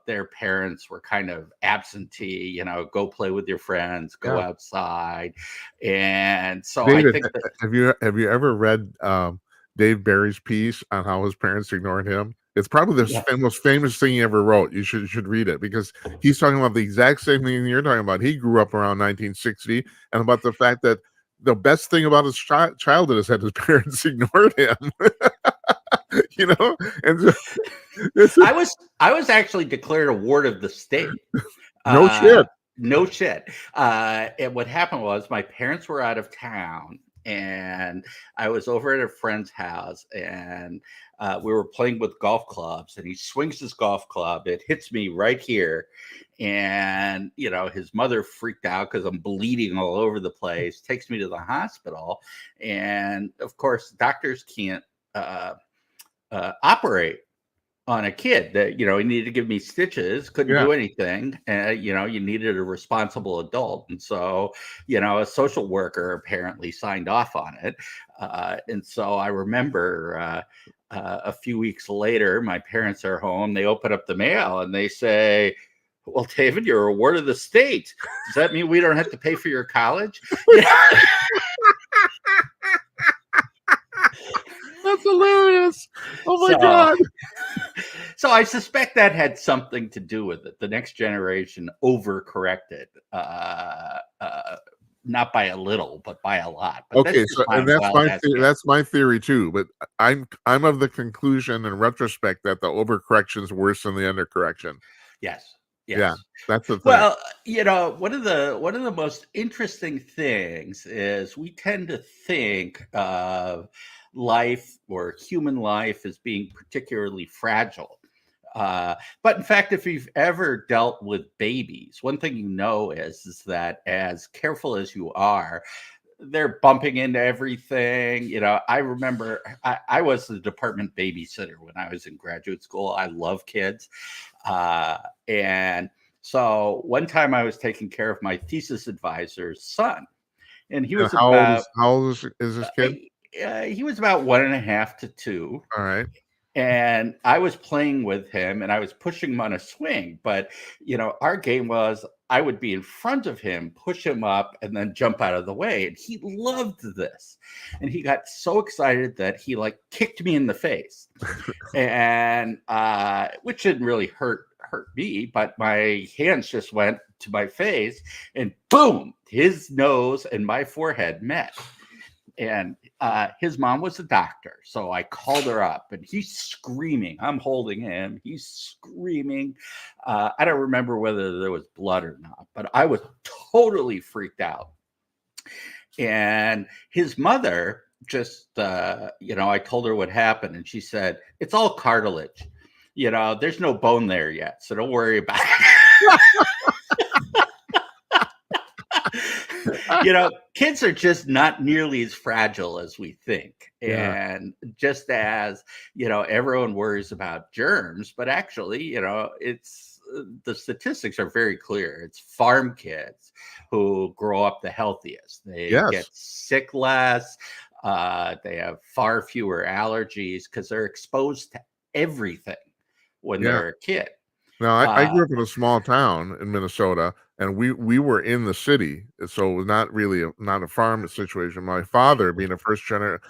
their parents were kind of absentee, go play with your friends, go outside. And so David, I think that, have you ever read Dave Barry's piece on how his parents ignored him? It's probably the most famous thing he ever wrote. You should read it, because he's talking about the exact same thing you're talking about. He grew up around 1960, and about the fact that the best thing about his childhood is that his parents ignored him. And I was actually declared a ward of the state. No shit. No shit. And what happened was my parents were out of town, and I was over at a friend's house, and we were playing with golf clubs, and he swings his golf club. It hits me right here. And, his mother freaked out because I'm bleeding all over the place, takes me to the hospital. And of course, doctors can't operate on a kid. That he needed to give me stitches, couldn't do anything. You needed a responsible adult, and so a social worker apparently signed off on it. And so I remember a few weeks later, my parents are home. They open up the mail and they say, "Well, David, you're a ward of the state. Does that mean we don't have to pay for your college?" That's hilarious. Oh my God. So I suspect that had something to do with it. The next generation overcorrected, not by a little, but by a lot. But Okay, so and that's my theory too. But I'm of the conclusion in retrospect that the overcorrection is worse than the undercorrection. Yes. Yeah, that's the thing. Well, one of the most interesting things is we tend to think of life or human life as being particularly fragile. But in fact, if you've ever dealt with babies, one thing is that as careful as you are, they're bumping into everything. I remember I was the department babysitter when I was in graduate school. I love kids. And so one time I was taking care of my thesis advisor's son, and he And was about how old is this kid? he was about 1.5 to 2. All right. And I was playing with him and I was pushing him on a swing. But, our game was I would be in front of him, push him up, and then jump out of the way. And he loved this. And he got so excited that he kicked me in the face. And which didn't really hurt me, but my hands just went to my face and boom, his nose and my forehead met. And his mom was a doctor. So I called her up and he's screaming. I'm holding him. He's screaming. I don't remember whether there was blood or not, but I was totally freaked out. And his mother just, I told her what happened and she said, it's all cartilage. There's no bone there yet. So don't worry about it. Kids are just not nearly as fragile as we think. Yeah. And just as, everyone worries about germs, but actually, it's the statistics are very clear. It's farm kids who grow up the healthiest. They get sick less. They have far fewer allergies because they're exposed to everything when they're a kid. Now, I grew up in a small town in Minnesota, and we were in the city, so it was not really not a farm situation. My father, being a first generation,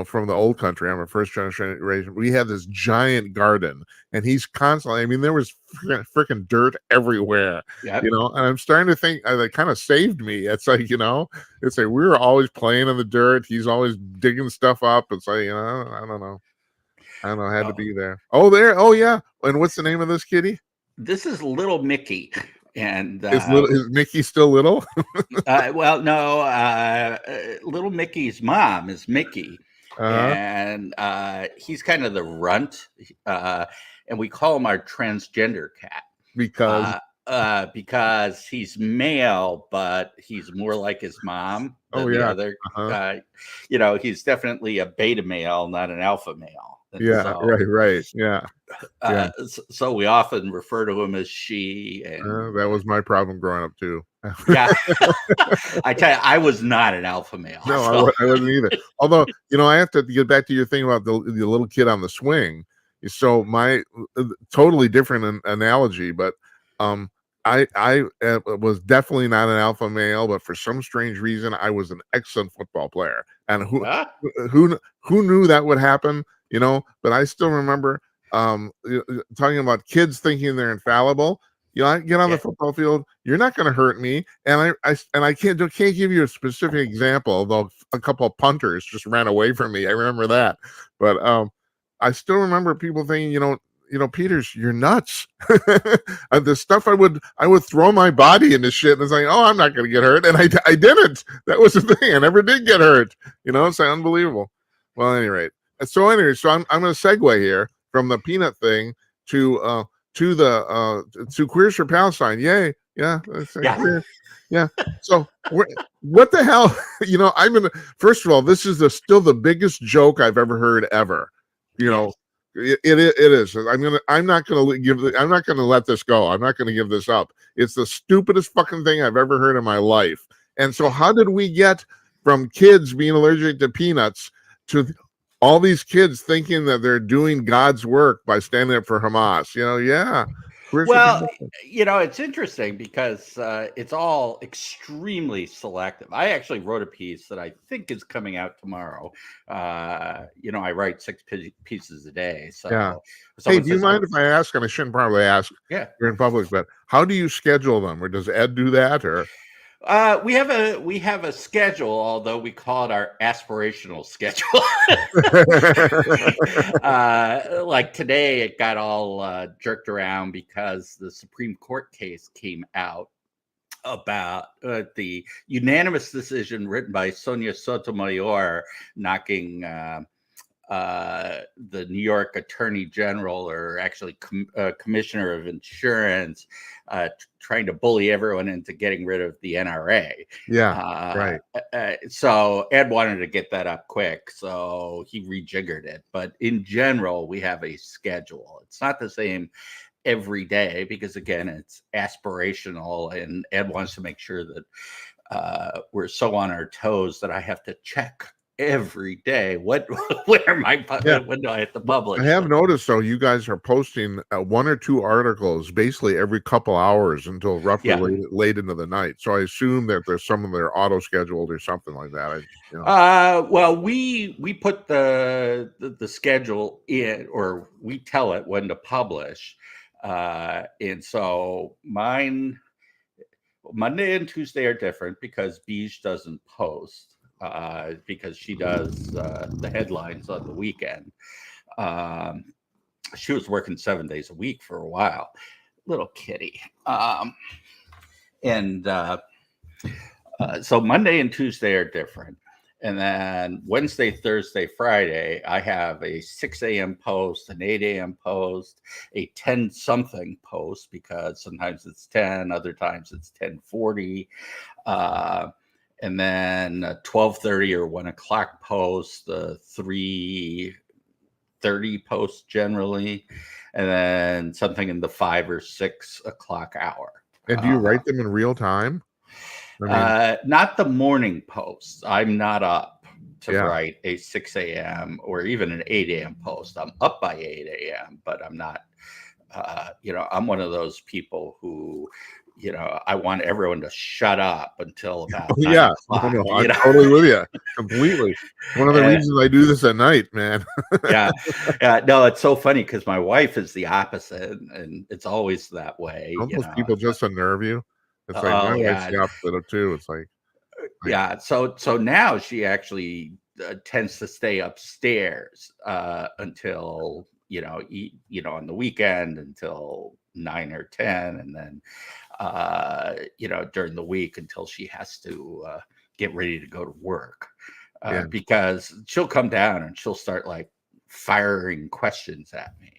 from the old country, I'm a first generation. We had this giant garden, and he's constantly. I mean, there was freaking dirt everywhere. Yep. And I'm starting to think that kind of saved me. It's like, it's like we were always playing in the dirt. He's always digging stuff up. It's like, I don't know. I don't know. I had to be there. Oh, there. Oh, yeah. And what's the name of this kitty? This is Little Mickey. And is Mickey still little? Well, no. Little Mickey's mom is Mickey. And he's kind of the runt. And we call him our transgender cat. Because he's male, but he's more like his mom than the other. He's definitely a beta male, not an alpha male. Yeah, right. Yeah. So we often refer to him as she. And that was my problem growing up too. Yeah, I tell you, I was not an alpha male. No, so. I wasn't either. Although, I have to get back to your thing about the little kid on the swing. So my totally different analogy, but I was definitely not an alpha male, but for some strange reason, I was an excellent football player. And who knew that would happen? But I still remember talking about kids thinking they're infallible. I get on the football field, you're not going to hurt me. And I can't give you a specific example, although a couple of punters just ran away from me. I remember that. But I still remember people thinking, Peters, you're nuts. The stuff I would throw my body into shit and it's like, oh, I'm not going to get hurt. And I didn't. That was the thing. I never did get hurt. It's unbelievable. Well, at any rate. So I'm going to segue here from the peanut thing to Queers for Palestine. Yay. Yeah. Yeah. So what the hell, first of all, this is still the biggest joke I've ever heard ever. It is. I'm not going to let this go. I'm not going to give this up. It's the stupidest fucking thing I've ever heard in my life. And so how did we get from kids being allergic to peanuts to all these kids thinking that they're doing God's work by standing up for Hamas? Well, it's interesting because it's all extremely selective. I actually wrote a piece that I think is coming out tomorrow. I write 6 pieces a day. So, yeah. Hey, do you mind if I ask? And I shouldn't probably ask. Yeah, you're in public, but how do you schedule them, or does Ed do that, or? We have a schedule, although we call it our aspirational schedule. Like today, it got all jerked around because the Supreme Court case came out about the unanimous decision written by Sonia Sotomayor knocking the New York Attorney General, or actually Commissioner of Insurance, trying to bully everyone into getting rid of the NRA. Yeah, right. So Ed wanted to get that up quick, so he rejiggered it. But in general, we have a schedule. It's not the same every day because, again, it's aspirational, and Ed wants to make sure that we're so on our toes that I have to check every day when do I have to publish. I have noticed, though, you guys are posting 1 or 2 articles basically every couple hours until roughly late into the night. So I assume that there's some of their auto scheduled or something like that. Well, we put the schedule in, or we tell it when to publish, and so mine Monday and Tuesday are different because Beige doesn't post. Because she does the headlines on the weekend. She was working 7 days a week for a while, little kitty. So Monday and Tuesday are different. And then Wednesday, Thursday, Friday, I have a 6 a.m. post, an 8 a.m. post, a 10 something post, because sometimes it's 10, other times it's 10:40. And then 12:30 or 1 o'clock post, the 3:30 post generally, and then something in the 5 or 6 o'clock hour. And do you write them in real time? Not the morning posts. I'm not up to write a 6 a.m. or even an 8 a.m. post. I'm up by 8 a.m., but I'm not, I'm one of those people who, I want everyone to shut up until about 9 o'clock. No, I'm totally with you, completely. One of the reasons I do this at night, man. No, it's so funny because my wife is the opposite, and it's always that way. Don't those people just unnerve you? It's like my wife's the opposite too. It's like, So now she actually tends to stay upstairs until on the weekend until 9 or 10, and then during the week until she has to get ready to go to work, because she'll come down and she'll start like firing questions at me.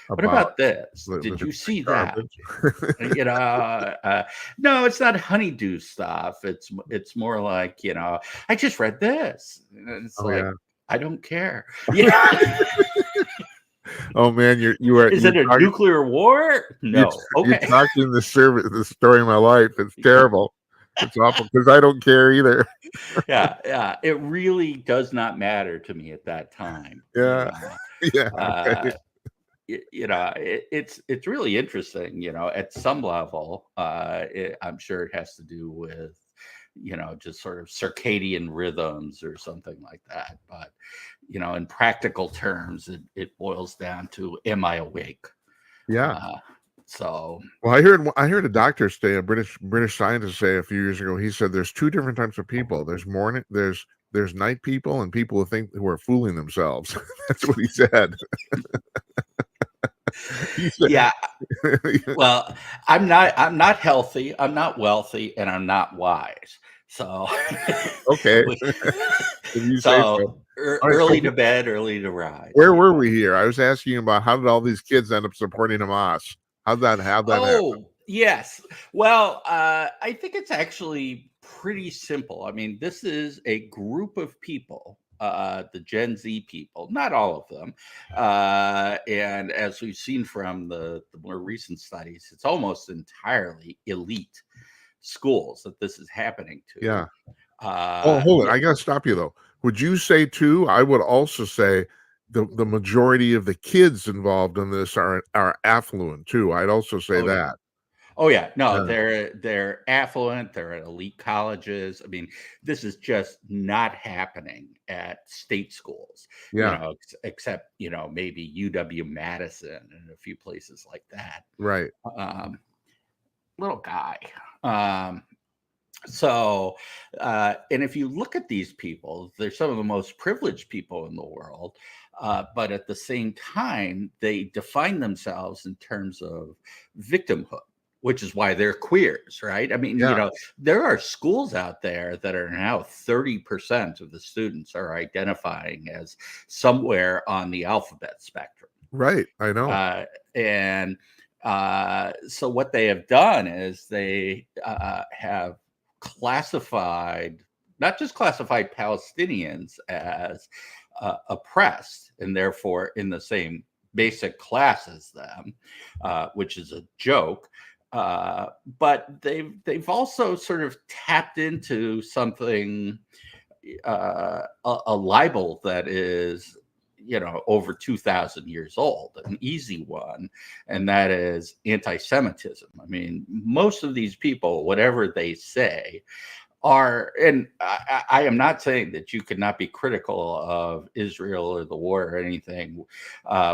What about this? Did you see that? No, it's not honeydew stuff. It's more like, I just read this. And it's I don't care. Oh man, you are. Is it a nuclear war? No. You're talking the story of my life. It's terrible. It's awful because I don't care either. It really does not matter to me at that time. It's really interesting. At some level, I'm sure it has to do with just sort of circadian rhythms or something like that. But, in practical terms, it boils down to, am I awake? Well, I heard a doctor say, a British scientist say a few years ago, he said there's 2 different types of people. There's night people and people who are fooling themselves. That's what he said. Well, I'm not healthy, I'm not wealthy, and I'm not wise. So okay. Early to bed, early to rise. Where were we here? I was asking about how did all these kids end up supporting Hamas? How'd that happen? Yes. Well, I think it's actually pretty simple. I mean, this is a group of people, the Gen Z people, not all of them. And as we've seen from the more recent studies, it's almost entirely elite schools that this is happening to. Hold it. I got to stop you though. Would you say too? I would also say the majority of the kids involved in this are affluent too. I'd also say that. No, they're affluent. They're at elite colleges. I mean, this is just not happening at state schools. Except maybe UW-Madison and a few places like that. Right. Little guy. And if you look at these people, they're some of the most privileged people in the world. But at the same time, they define themselves in terms of victimhood, which is why they're queers, right? I mean, Yeah. there are schools out there that are now 30% of the students are identifying as somewhere on the alphabet spectrum. Right. I know. And so what they have done is they have classified, not just classified Palestinians as oppressed and therefore in the same basic class as them, which is a joke. But they've also sort of tapped into something, a libel that is over 2,000 years old, an easy one, and that is anti-Semitism. I mean, most of these people, whatever they say, are, and I am not saying that you could not be critical of Israel or the war or anything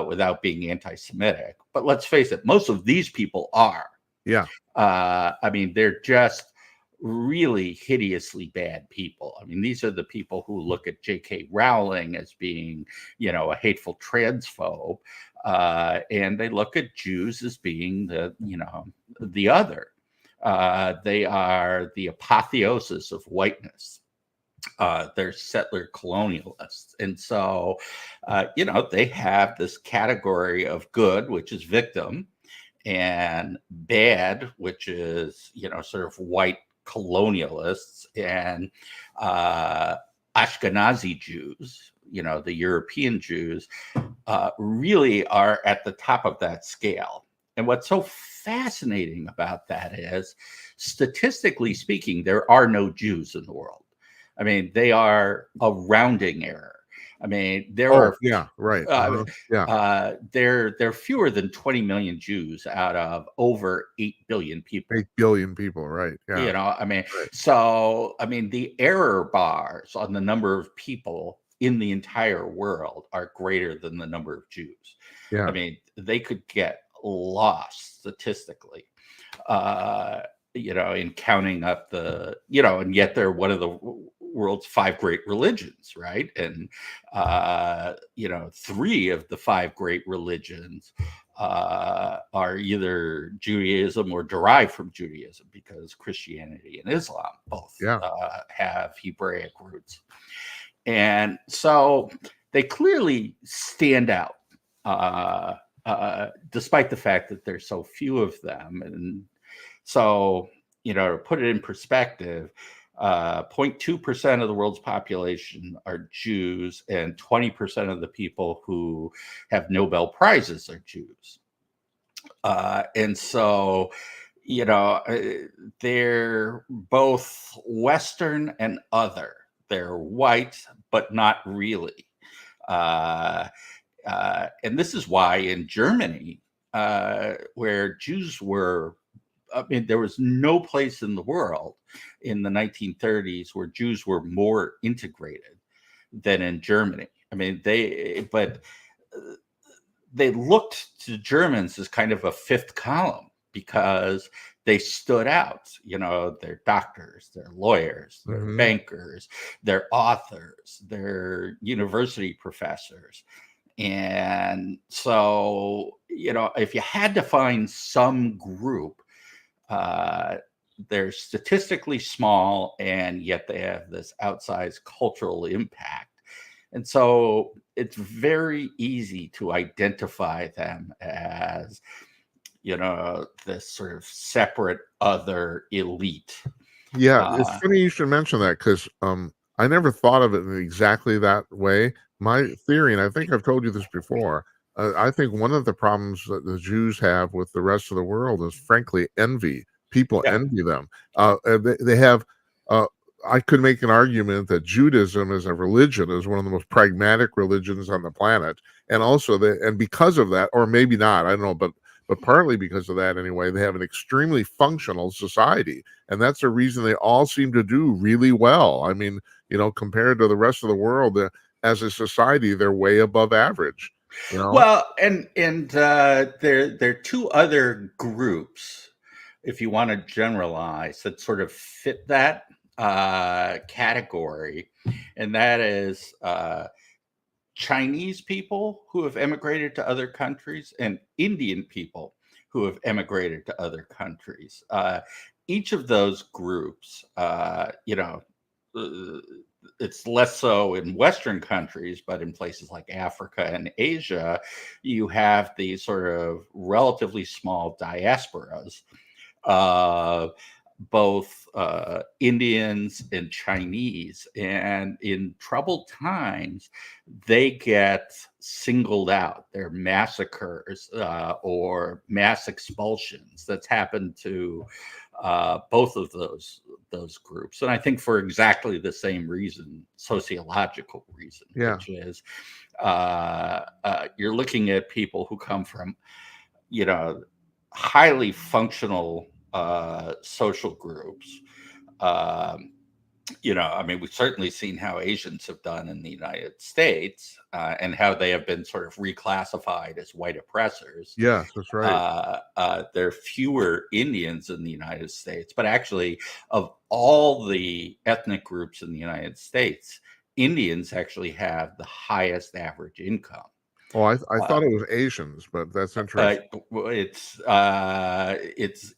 without being anti-Semitic. But let's face it, most of these people are. Yeah. I mean, they're just really hideously bad people. I mean, these are the people who look at J.K. Rowling as being, a hateful transphobe, and they look at Jews as being the other. They are the apotheosis of whiteness. They're settler colonialists. And so, they have this category of good, which is victim, and bad, which is, sort of white colonialists, and Ashkenazi Jews, the European Jews, really are at the top of that scale. And what's so fascinating about that is, statistically speaking, there are no Jews in the world. I mean, they are a rounding error. I mean, there are right. there are fewer than 20 million Jews out of over 8 billion people. 8 billion people, right? Yeah. I mean, right. So I mean, the error bars on the number of people in the entire world are greater than the number of Jews. Yeah. I mean, they could get lost statistically, in counting up the, and yet they're one of the world's 5 great religions, right? And 3 of the 5 great religions are either Judaism or derived from Judaism, because Christianity and Islam both have Hebraic roots. And so they clearly stand out, despite the fact that there's so few of them. And so, to put it in perspective, 0.2% of the world's population are Jews, and 20% of the people who have Nobel Prizes are Jews. And so, they're both Western and other. They're white, but not really. And this is why in Germany, where Jews were, I mean, there was no place in the world in the 1930s where Jews were more integrated than in Germany. I mean, they looked to Germans as kind of a fifth column because they stood out. They're doctors, they're lawyers, they're bankers, they're authors, they're university professors. And so, if you had to find some group, they're statistically small, and yet they have this outsized cultural impact. And so it's very easy to identify them as, this sort of separate other elite. Yeah, it's funny you should mention that, because I never thought of it in exactly that way. My theory, and I think I've told you this before, I think one of the problems that the Jews have with the rest of the world is, frankly, envy. People envy them. They have. I could make an argument that Judaism as a religion is one of the most pragmatic religions on the planet, and also and because of that, or maybe not, I don't know, but partly because of that anyway, they have an extremely functional society, and that's the reason they all seem to do really well. I mean, compared to the rest of the world, as a society, they're way above average. Well, and there are 2 other groups, if you want to generalize, that sort of fit that category, and that is Chinese people who have emigrated to other countries, and Indian people who have emigrated to other countries. Each of those groups, it's less so in Western countries, but in places like Africa and Asia, you have these sort of relatively small diasporas, uh, both Indians and Chinese. And in troubled times, they get singled out. They're massacres or mass expulsions. That's happened to both of those groups, and I think for exactly the same reason, sociological reason, Yeah. which is you're looking at people who come from, highly functional social groups. Um, I mean, we've certainly seen how Asians have done in the United States and how they have been sort of reclassified as white oppressors. Yes, that's right. There are fewer Indians in the United States, but actually, of all the ethnic groups in the United States, Indians actually have the highest average income. Oh, I thought it was Asians, but that's interesting. It's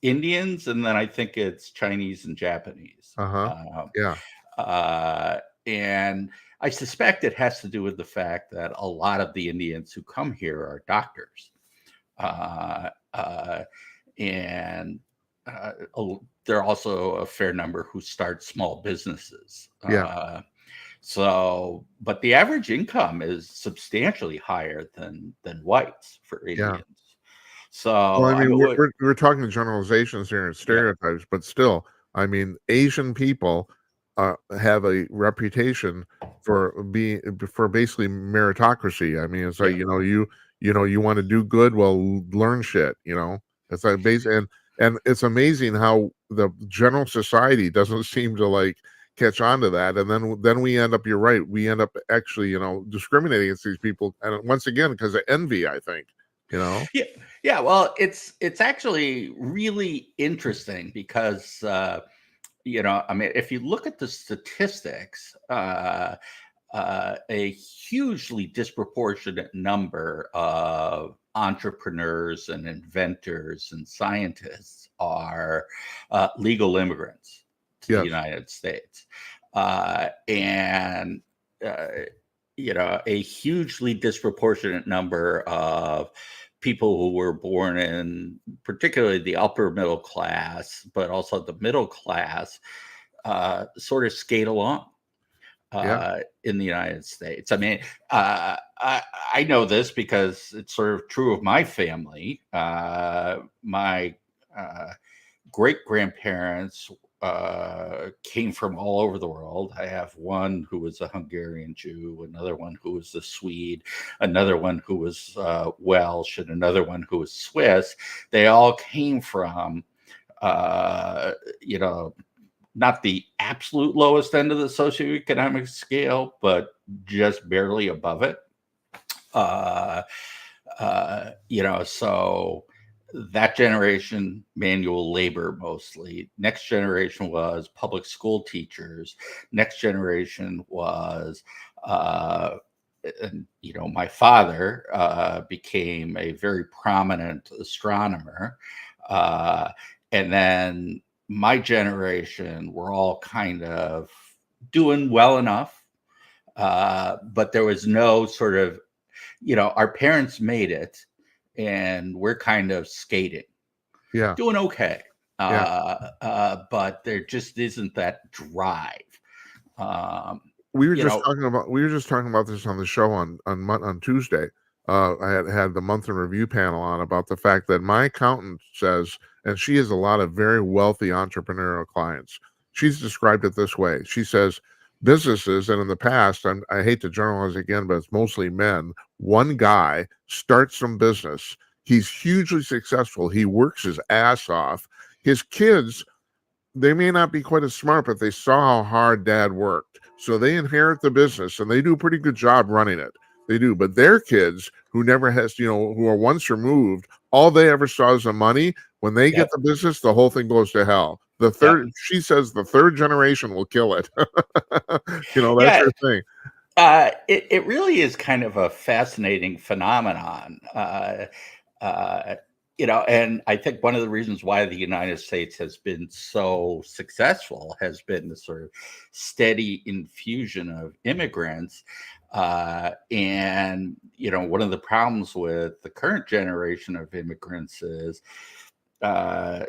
Indians, and then I think it's Chinese and Japanese. Uh-huh. Yeah. And I suspect it has to do with the fact that a lot of the Indians who come here are doctors. And there are also a fair number who start small businesses. Yeah. But the average income is substantially higher than whites for Indians. Yeah. So, Well, I mean, we're talking generalizations here and stereotypes, but still, I mean, Asian people have a reputation for basically meritocracy. I mean, it's like, you want to do good, well, learn shit, it's like and it's amazing how the general society doesn't seem to like catch on to that. And then we end up, you're right, we end up actually, discriminating against these people. And once again, because of envy, I think, Yeah. Well, it's actually really interesting because, I mean, if you look at the statistics, a hugely disproportionate number of entrepreneurs and inventors and scientists are legal immigrants to the United States. And a hugely disproportionate number of people who were born in particularly the upper middle class, but also the middle class, sort of skate along in the United States. I mean, I know this because it's sort of true of my family. My great grandparents came from all over the world. I have one who was a Hungarian Jew, another one who was a Swede, another one who was Welsh, and another one who was Swiss. They all came from, not the absolute lowest end of the socioeconomic scale, but just barely above it. So that generation, manual labor mostly. Next generation was public school teachers. Next generation was, my father became a very prominent astronomer. And then my generation were all kind of doing well enough. But there was no sort of, our parents made it, and we're kind of skating, doing okay. But there just isn't that drive. We were just talking about this on the show on Tuesday. I had the month in review panel on about the fact that my accountant says, and she has a lot of very wealthy entrepreneurial clients. She's described it this way. She says, businesses, and in the past, I hate to generalize again, but it's mostly men. One guy starts some business. He's hugely successful. He works his ass off. His kids, they may not be quite as smart, but they saw how hard dad worked. So they inherit the business and they do a pretty good job running it. They do. But their kids who never has, who are once removed, all they ever saw is the money. When they get the business, the whole thing goes to hell. She says the third generation will kill it. That's her thing. It really is kind of a fascinating phenomenon. and I think one of the reasons why the United States has been so successful has been the sort of steady infusion of immigrants. And, one of the problems with the current generation of immigrants is, uh,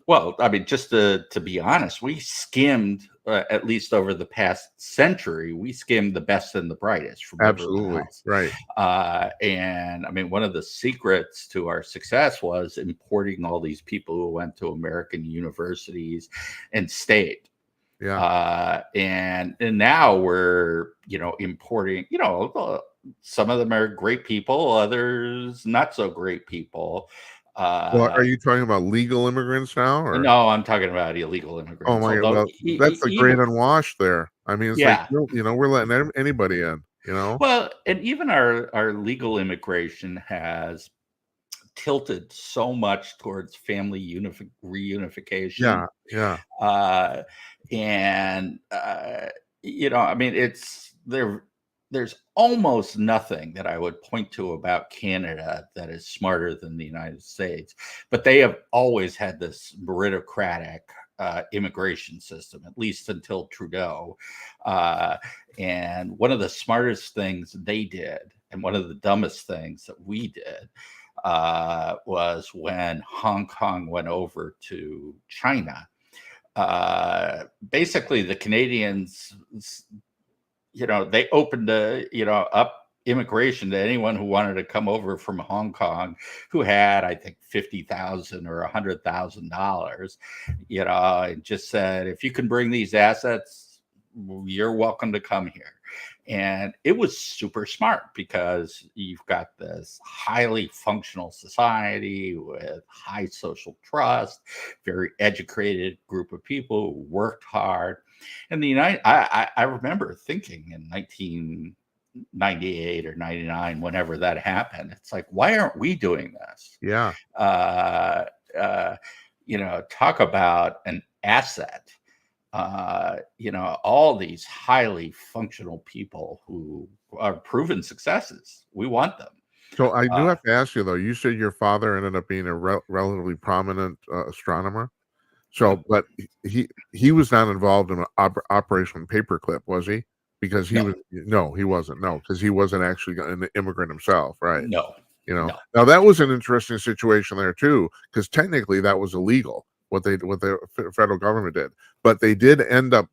well, I mean, just to be honest, we skimmed, at least over the past century, we skimmed the best and the brightest from everyone Absolutely. else. Right. And I mean, one of the secrets to our success was importing all these people who went to American universities and stayed. Yeah. And now we're, importing, some of them are great people, others not so great people. Well, are you talking about legal immigrants now, or? No, I'm talking about illegal Oh immigrants. my God. Although, Well, that's the great even unwashed there. I mean, it's like, yeah, we're letting anybody in, you know? well, and even our legal immigration has tilted so much towards family reunification, Yeah. Yeah. uh, and I mean, there's almost nothing that I would point to about Canada that is smarter than the United States, but they have always had this meritocratic immigration system, at least until Trudeau. Uh, and one of the smartest things they did, and one of the dumbest things that we did, was when Hong Kong went over to China. Basically, the Canadians, they opened up immigration to anyone who wanted to come over from Hong Kong who had, I think, $50,000 or $100,000, and just said, if you can bring these assets, you're welcome to come here. And it was super smart because you've got this highly functional society with high social trust, very educated group of people who worked hard. And I remember thinking in 1998 or 99, whenever that happened, it's like, why aren't we doing this? Yeah. Uh, Talk about an asset. All these highly functional people who are proven successes. We want them. So I do Uh, have to ask you though. You said your father ended up being a relatively prominent astronomer. So, but he was not involved in Operation Paperclip, was he? Because he no, was no, he wasn't. No, because he wasn't actually an immigrant himself, right? no, no. Now that was an interesting situation there too, because technically that was illegal what the federal government did, but they did end up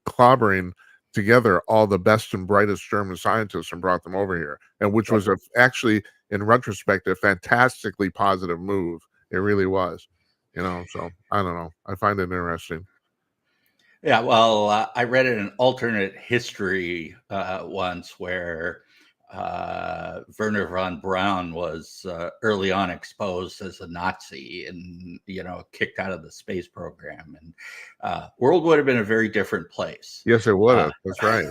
clobbering together all the best and brightest German scientists and brought them over here, and which was actually in retrospect a fantastically positive move. It really was. So I don't know. I find it interesting. Yeah, well, I read an alternate history once where Werner von Braun was early on exposed as a Nazi and kicked out of the space program, and world would have been a very different place. Yes, it would have. That's right.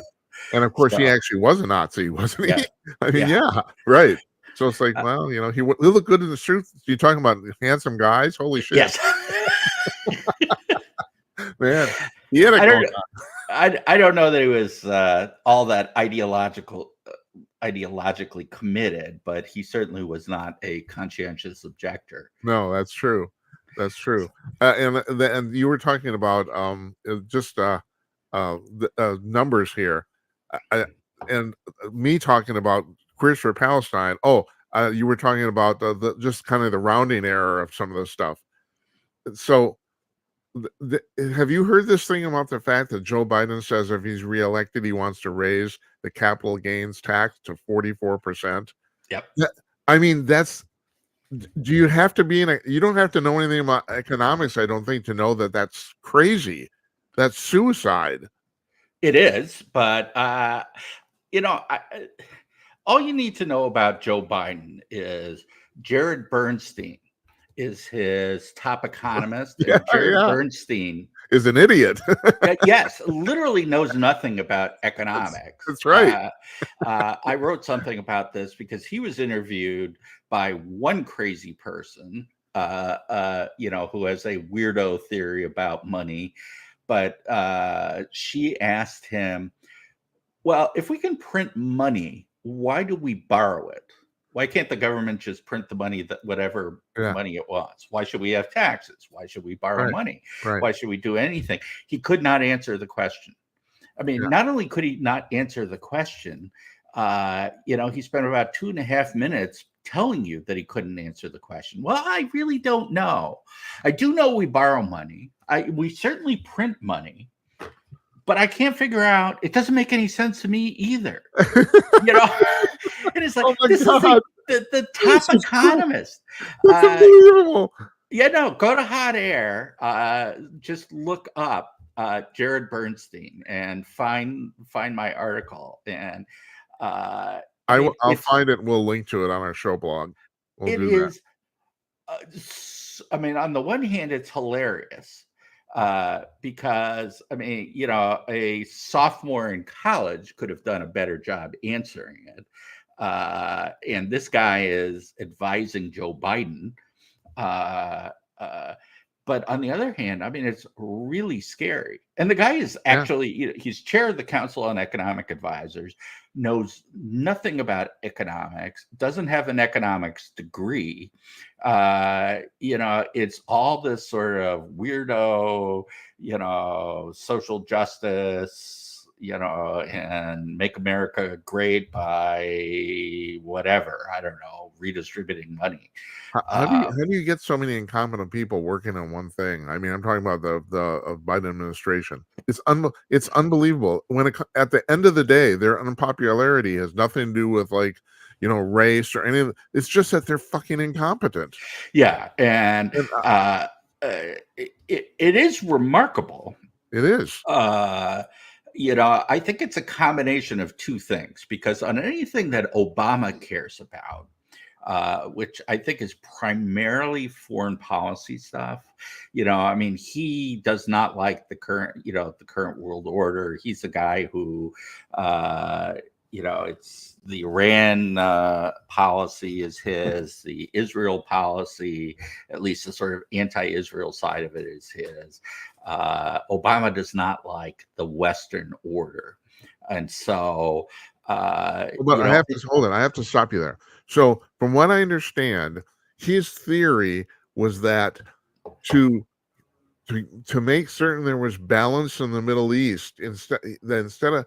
And of course, he actually was a Nazi, wasn't he? Yeah, I mean, yeah, right. So it's like, well, he looked good in the suit. You're talking about handsome guys? Holy shit! yes. Man, he had a I don't know that he was all that ideologically committed, but he certainly was not a conscientious objector. No, that's true. That's true. And you were talking about just the numbers here, and me talking about Queers for Palestine. Oh, you were talking about the just kind of the rounding error of some of this stuff. So, have you heard this thing about the fact that Joe Biden says if he's reelected, he wants to raise the capital gains tax to 44%? Yep. I mean, do you have to be you don't have to know anything about economics, I don't think, to know that that's crazy. That's suicide. It is, but all you need to know about Joe Biden is Jared Bernstein is his top economist, and Jared Bernstein is an idiot. Yes, literally knows nothing about economics. That's right. I wrote something about this because he was interviewed by one crazy person, who has a weirdo theory about money. But she asked him, well, if we can print money, why do we borrow it? Why can't the government just print the money, that whatever Yeah. money it wants? Why should we have taxes? Why should we borrow Right. money? Right. Why should we do anything? He could not answer the question. I mean, Yeah. not only could he not answer the question, he spent about 2.5 minutes telling you that he couldn't answer the question. Well, I really don't know. I do know we borrow money. We certainly print money, but I can't figure out. It doesn't make any sense to me either. And it's like, Oh my this is God. the top This is cool. economist. That's unbelievable. Go to Hot Air. Just look up Jared Bernstein and find my article. And I'll it's- find it. We'll link to it on our show blog. We'll it do is. On the one hand, it's hilarious because a sophomore in college could have done a better job answering it. And this guy is advising Joe Biden. But on the other hand, it's really scary. And the guy is actually, he's chair of the Council on Economic Advisors, knows nothing about economics, doesn't have an economics degree. It's all this sort of weirdo, social justice, and make America great by whatever, I don't know, redistributing money. How do you get so many incompetent people working on one thing? I mean, I'm talking about the Biden administration. It's unbelievable. At the end of the day, their unpopularity has nothing to do with race or anything. It's just that they're fucking incompetent. Yeah, and it is remarkable. It is. I think it's a combination of two things, because on anything that Obama cares about, which I think is primarily foreign policy stuff. He does not like the current world order. He's the guy who, it's the Iran policy is his, the Israel policy, at least the sort of anti-Israel side of it, is his. Obama does not like the Western order. And so, but I have to stop you there. So from what I understand, his theory was that to make certain there was balance in the Middle East, instead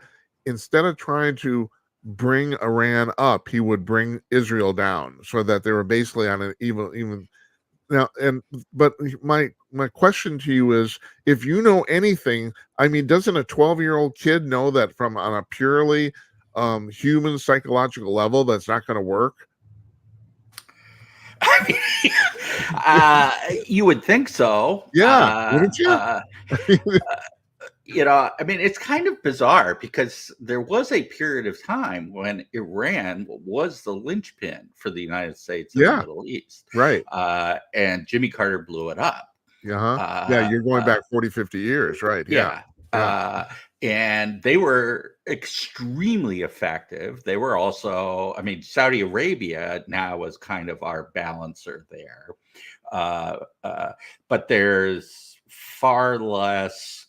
of trying to bring Iran up, he would bring Israel down, so that they were basically on an even now. But my question to you is, if you know anything, doesn't a 12-year-old kid know that on a purely human psychological level that's not going to work? You would think so. Yeah, wouldn't you? It's kind of bizarre, because there was a period of time when Iran was the linchpin for the United States in the Middle East. Right. And Jimmy Carter blew it up. You're going back 40, 50 years, right? Yeah. And they were extremely effective. They were also, Saudi Arabia now was kind of our balancer there. But there's far less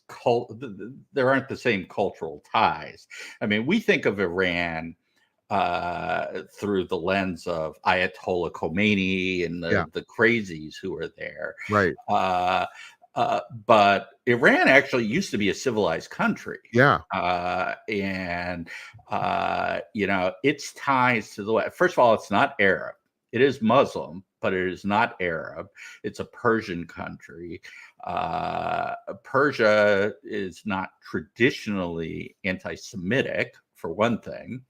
there aren't the same cultural ties. We think of Iran through the lens of Ayatollah Khomeini and the crazies who are there. Right. But Iran actually used to be a civilized country. Yeah. And its ties to the West. First of all, it's not Arab. It is Muslim, but it is not Arab. It's a Persian country. Persia is not traditionally anti-Semitic, for one thing.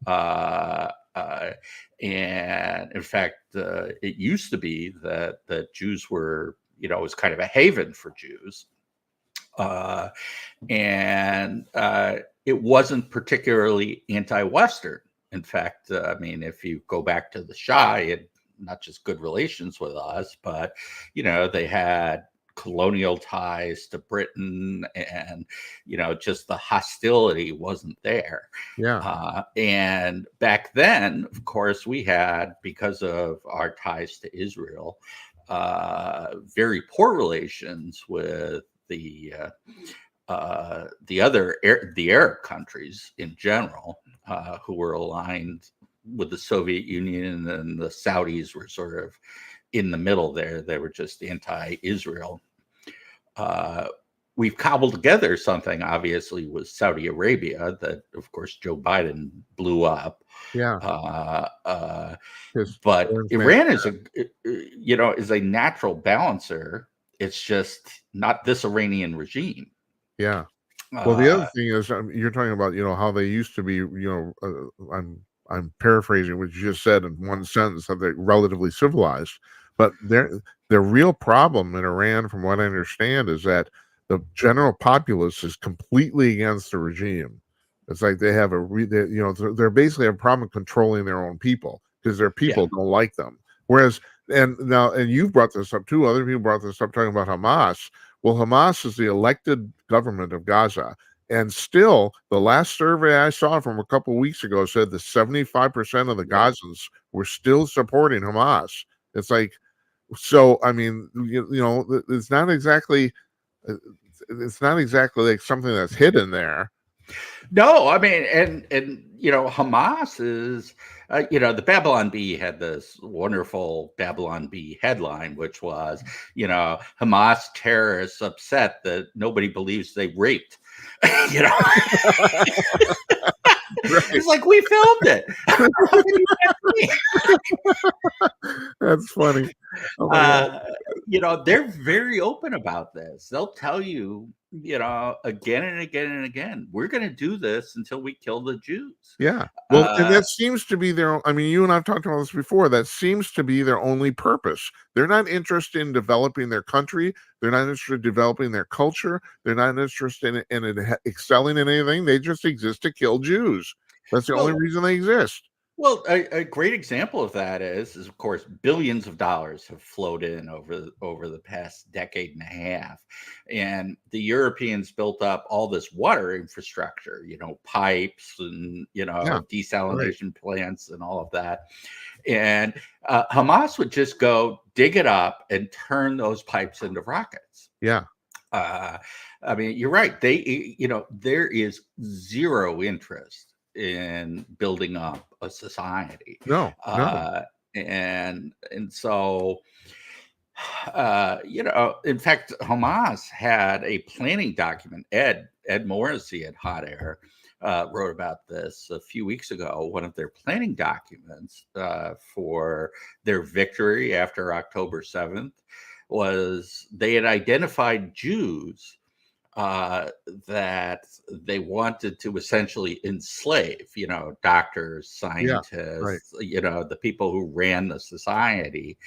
And in fact, it used to be that Jews were, it was kind of a haven for Jews. And it wasn't particularly anti-Western. In fact, if you go back to the Shah, it had not just good relations with us, but, they had colonial ties to Britain, and, just the hostility wasn't there. Yeah. And back then, of course, we had, because of our ties to Israel, very poor relations with the Arab countries in general, who were aligned with the Soviet Union, and the Saudis were sort of in the middle there. They were just anti-Israel. We've cobbled together something, obviously, with Saudi Arabia that, of course, Joe Biden blew up. Yeah. But Iran is a natural balancer. It's just not this Iranian regime. Yeah. Well, the other thing is, you're talking about, how they used to be, I'm paraphrasing what you just said in one sentence, that they're relatively civilized. But the real problem in Iran, from what I understand, is that the general populace is completely against the regime. It's like they have they're basically have a problem controlling their own people because their people don't like them. Whereas, and you've brought this up too, other people brought this up talking about Hamas. Well, Hamas is the elected government of Gaza. And still, the last survey I saw from a couple of weeks ago said that 75% of the Gazans were still supporting Hamas. It's like, so, I mean, it's not exactly like something that's hidden there. No, I mean, and Hamas is, the Babylon Bee had this wonderful Babylon Bee headline, which was, Hamas terrorists upset that nobody believes they raped. It's like, we filmed it. That's funny. They're very open about this. They'll tell you, again and again and again, we're going to do this until we kill the Jews. Yeah. Well, and that seems to be their, I mean, you and I've talked about this before, that seems to be their only purpose. They're not interested in developing their country. They're not interested in developing their culture. They're not interested in excelling in anything. They just exist to kill Jews. That's the only reason they exist. Well, a great example of that is of course, billions of dollars have flowed in over the past decade and a half, and the Europeans built up all this water infrastructure, pipes and desalination plants and all of that. And Hamas would just go dig it up and turn those pipes into rockets. Yeah. I mean, you're right. There is zero interest in building up a society. No. And so, in fact, Hamas had a planning document. Ed Morrissey at Hot Air wrote about this a few weeks ago. One of their planning documents for their victory after October 7th was they had identified Jews that they wanted to essentially enslave, doctors, scientists, the people who ran the society.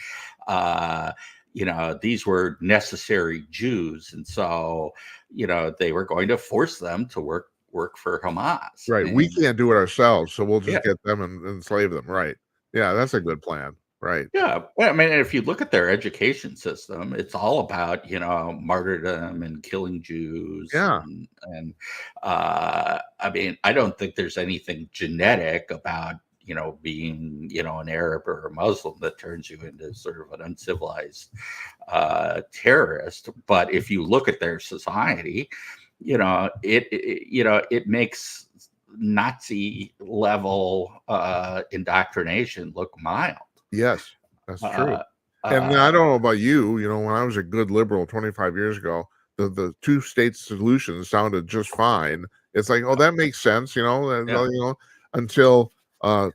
These were necessary Jews. And so, they were going to force them to work for Hamas. Right. We can't do it ourselves, so we'll just get them and enslave them. Right. Yeah, that's a good plan. Right. Yeah. Well, I mean, if you look at their education system, it's all about, martyrdom and killing Jews. Yeah. And I mean, I don't think there's anything genetic about, being, an Arab or a Muslim that turns you into sort of an uncivilized terrorist. But if you look at their society, it makes Nazi level indoctrination look mild. Yes, that's true. And I don't know about you, when I was a good liberal 25 years ago, the two-state solution sounded just fine. It's like, oh, that makes sense, until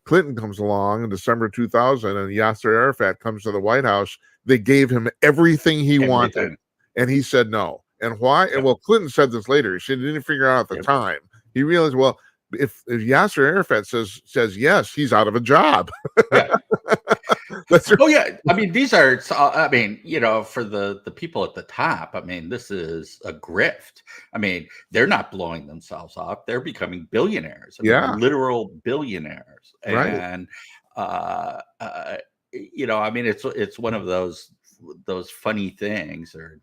Clinton comes along in December 2000 and Yasser Arafat comes to the White House. They gave him everything he wanted, and he said no. And why? Yeah. Well, Clinton said this later. He said he didn't figure out at the time. He realized, well, if Yasser Arafat says yes, he's out of a job. Yeah. Oh yeah, I mean, these are. I mean, for the people at the top, I mean, this is a grift. I mean, they're not blowing themselves up; they're becoming billionaires. Literal billionaires. And I mean, it's one of those funny things, or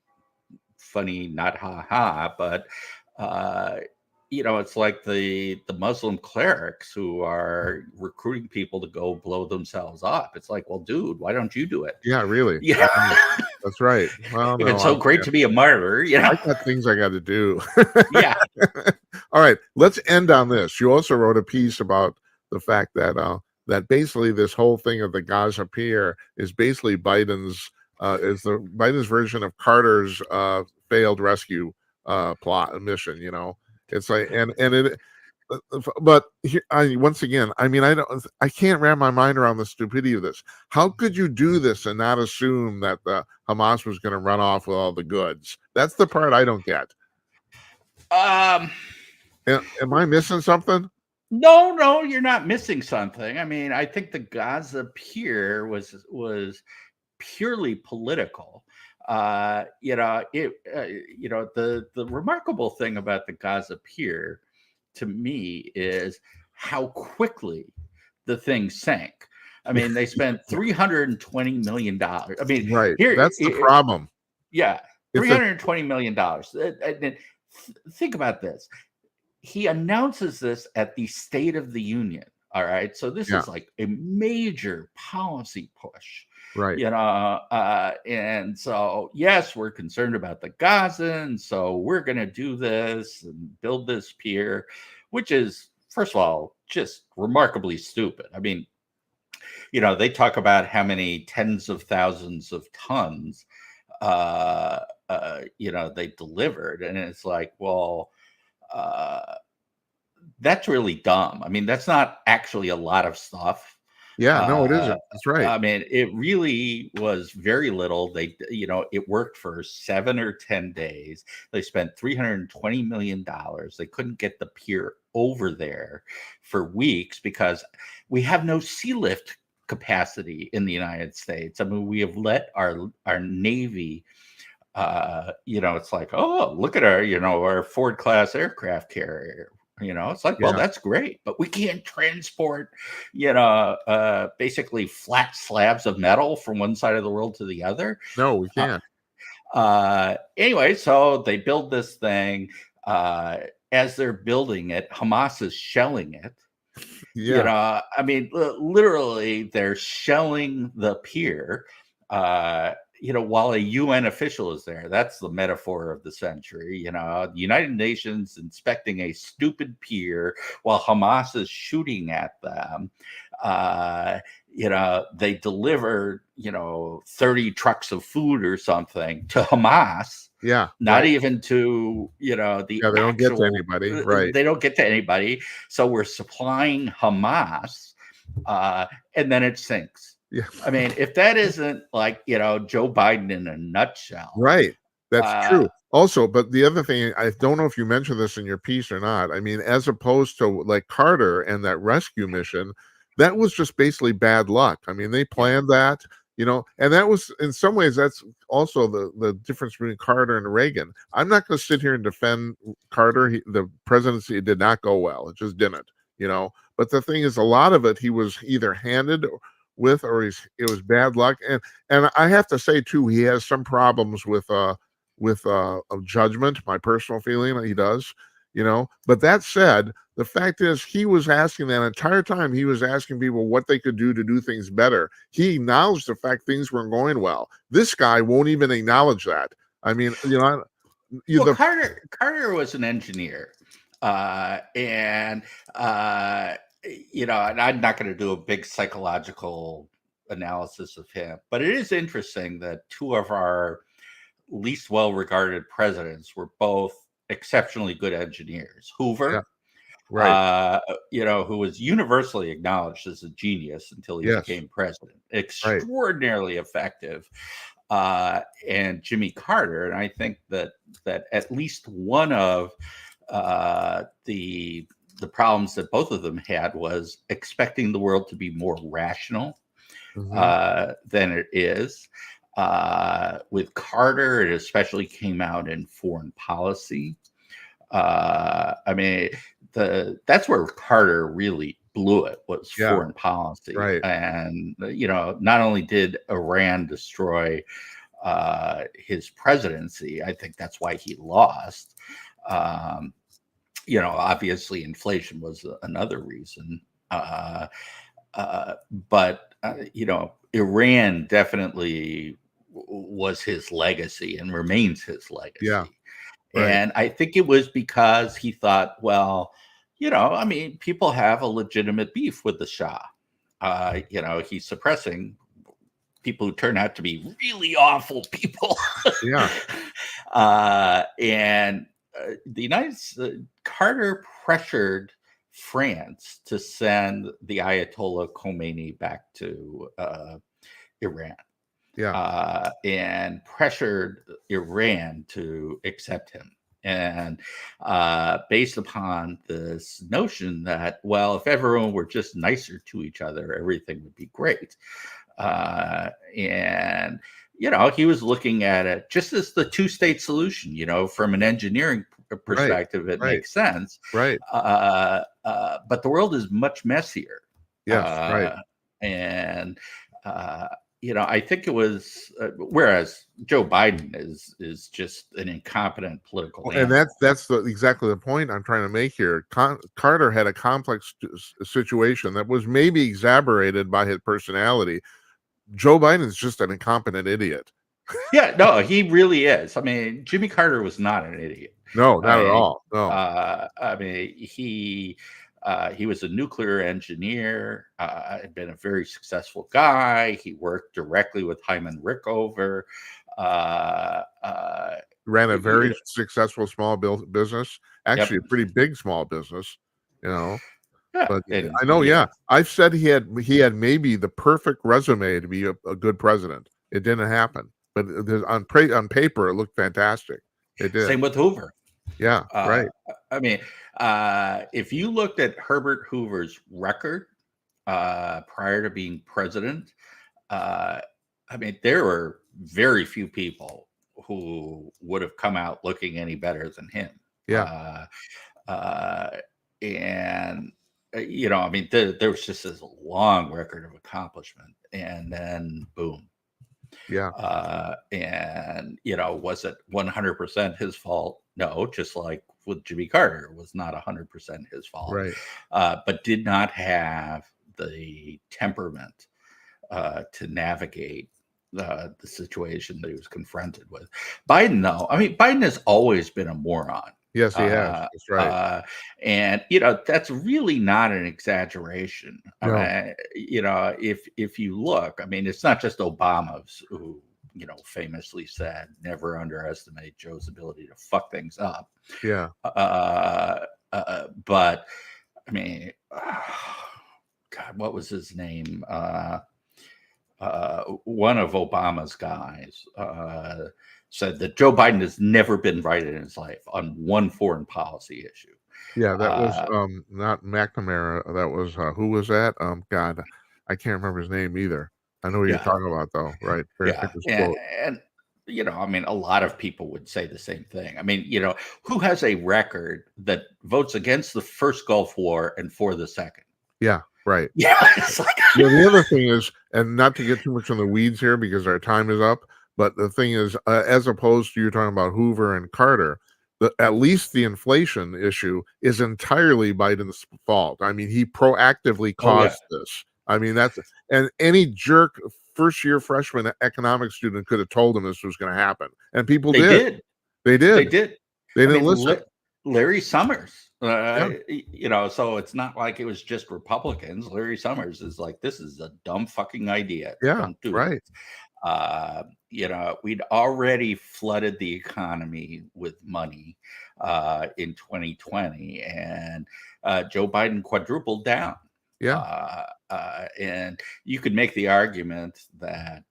funny, not ha ha, but. It's like the Muslim clerics who are recruiting people to go blow themselves up. It's like, well, dude, why don't you do it? Yeah, really. Yeah, that's right. Well, it's so great to be a martyr. I got things I got to do. Yeah. All right, let's end on this. You also wrote a piece about the fact that that basically this whole thing of the Gaza Pier is basically Biden's version of Carter's failed rescue plot mission. You know, it's like and it. But here, once again, I mean, I can't wrap my mind around the stupidity of this. How could you do this and not assume that the Hamas was going to run off with all the goods? That's the part I don't get. Um, Am I missing something? no, you're not missing something. I mean, I think the Gaza Pier was purely political. The remarkable thing about the Gaza Pier to me is how quickly the thing sank. I mean, they spent $320 million. I mean, right. That's the problem. Yeah, $320 million. Think about this. He announces this at the State of the Union. All right. So this is like a major policy push. Right. And so, yes, we're concerned about the Gazans. So we're going to do this and build this pier, which is, first of all, just remarkably stupid. I mean, they talk about how many tens of thousands of tons, they delivered. And it's like, well, that's really dumb. I mean, that's not actually a lot of stuff. Yeah, no, it isn't. That's right. I mean, it really was very little. It worked for 7 or 10 days. They spent $320 million. They couldn't get the pier over there for weeks because we have no sea lift capacity in the United States. I mean, we have let our Navy, it's like, oh, look at our Ford class aircraft carrier. It's like, well, that's great, but we can't transport, basically flat slabs of metal from one side of the world to the other. No, we can't. Anyway, so they build this thing. As they're building it, Hamas is shelling it. Yeah. I mean, literally, they're shelling the pier. While a UN official is there. That's the metaphor of the century. The United Nations inspecting a stupid pier while Hamas is shooting at them. They deliver, 30 trucks of food or something to Hamas. Yeah. Not even to, they don't get to anybody. Right. They don't get to anybody. So we're supplying Hamas, and then it sinks. Yeah. I mean, if that isn't like, Joe Biden in a nutshell. Right. That's true. Also, but the other thing, I don't know if you mentioned this in your piece or not. I mean, as opposed to like Carter and that rescue mission, that was just basically bad luck. I mean, they planned that, and that was, in some ways, that's also the difference between Carter and Reagan. I'm not going to sit here and defend Carter. The presidency did not go well. It just didn't, But the thing is, a lot of it, he was either handed with or it was bad luck, and I have to say too, he has some problems with judgment. My personal feeling, he does, but that said, the fact is he was asking that entire time, he was asking people what they could do to do things better. He acknowledged the fact things weren't going well. This guy won't even acknowledge that. I mean, Carter was an engineer, and I'm not going to do a big psychological analysis of him, but it is interesting that two of our least well-regarded presidents were both exceptionally good engineers. Hoover, right, who was universally acknowledged as a genius until he became president, extraordinarily effective. And Jimmy Carter, and I think that at least one of the problems that both of them had was expecting the world to be more rational than it is. With Carter, it especially came out in foreign policy. I mean, that's where Carter really blew it, was foreign policy. Right. And, not only did Iran destroy his presidency, I think that's why he lost. Obviously inflation was another reason. But Iran definitely was his legacy and remains his legacy. Yeah. Right. And I think it was because he thought, well, I mean, people have a legitimate beef with the Shah. he's suppressing people who turn out to be really awful people. Yeah. And Carter pressured France to send the Ayatollah Khomeini back to Iran. Yeah. And pressured Iran to accept him. And based upon this notion that, well, if everyone were just nicer to each other, everything would be great. And he was looking at it just as the two-state solution. From an engineering perspective, it makes sense. Right. But the world is much messier. Yes. Right. And I think it was whereas Joe Biden is just an incompetent political and that's exactly the point I'm trying to make here. Carter had a complex situation that was maybe exacerbated by his personality. Joe Biden is just an incompetent idiot. Yeah, no, he really is. I mean, Jimmy Carter was not an idiot. No, not at all. No. I mean, he was a nuclear engineer, had been a very successful guy. He worked directly with Hyman Rickover. Ran a very successful small business, actually a pretty big small business, Yeah, but I know, I've said he had maybe the perfect resume to be a good president. It didn't happen, but on paper it looked fantastic. It did. Same with Hoover. Yeah, right. I mean, if you looked at Herbert Hoover's record prior to being president, I mean, there were very few people who would have come out looking any better than him. Yeah. And I mean, there was just this long record of accomplishment, and then boom. Yeah. And was it 100% his fault? No, just like with Jimmy Carter, it was not 100% his fault. Right. But did not have the temperament to navigate the situation that he was confronted with. Biden, though, I mean, Biden has always been a moron. Yes, he has. That's right. And that's really not an exaggeration. No. If you look, I mean, it's not just Obama who famously said, "Never underestimate Joe's ability to fuck things up." Yeah. But I mean, God, what was his name? One of Obama's guys said that Joe Biden has never been right in his life on one foreign policy issue. Yeah, that was not McNamara. That was who was that? God, I can't remember his name either. I know what you're talking about, though, right? And I mean, a lot of people would say the same thing. I mean, who has a record that votes against the first Gulf War and for the second? Yeah, right. Yeah, it's like the other thing is, and not to get too much in the weeds here because our time is up, but the thing is, as opposed to you're talking about Hoover and Carter, at least the inflation issue is entirely Biden's fault. I mean, he proactively caused this. I mean, and any jerk first-year freshman economics student could have told him this was going to happen, and people did. They did. They didn't listen. Larry Summers, so it's not like it was just Republicans. Larry Summers is like, this is a dumb fucking idea. Yeah, don't do right. It. We'd already flooded the economy with money in 2020, and Joe Biden quadrupled down. Yeah. And you could make the argument that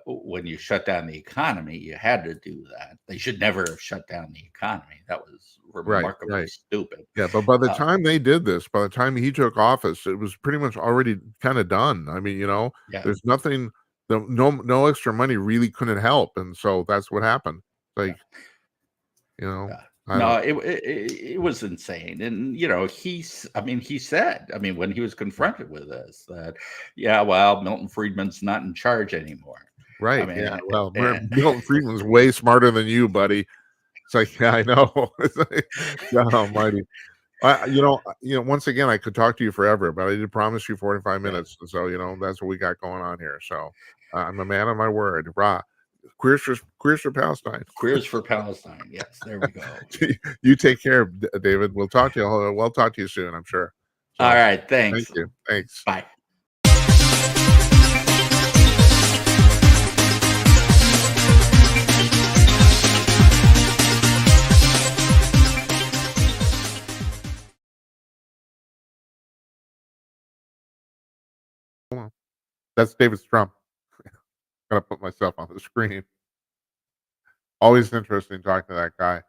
when you shut down the economy, you had to do that. They should never have shut down the economy. That was remarkably stupid. Yeah, but by the time they did this, by the time he took office, it was pretty much already kind of done. I mean, there's nothing, no extra money really couldn't help, and so that's what happened. Like, No, it was insane. And, he said, when he was confronted with this, that, Milton Friedman's not in charge anymore. Right. Milton Friedman's way smarter than you, buddy. It's like, yeah, I know. God almighty. Once again, I could talk to you forever, but I did promise you 45 minutes. And so, that's what we got going on here. So I'm a man of my word. Queers for Palestine. Queers for Palestine. Yes, there we go. You take care, David. We'll talk to you soon, I'm sure. All So right. thank Thanks. you. Thanks. Bye. Hold on. That's David Strum. Gotta put myself on the screen. Always interesting talking to that guy.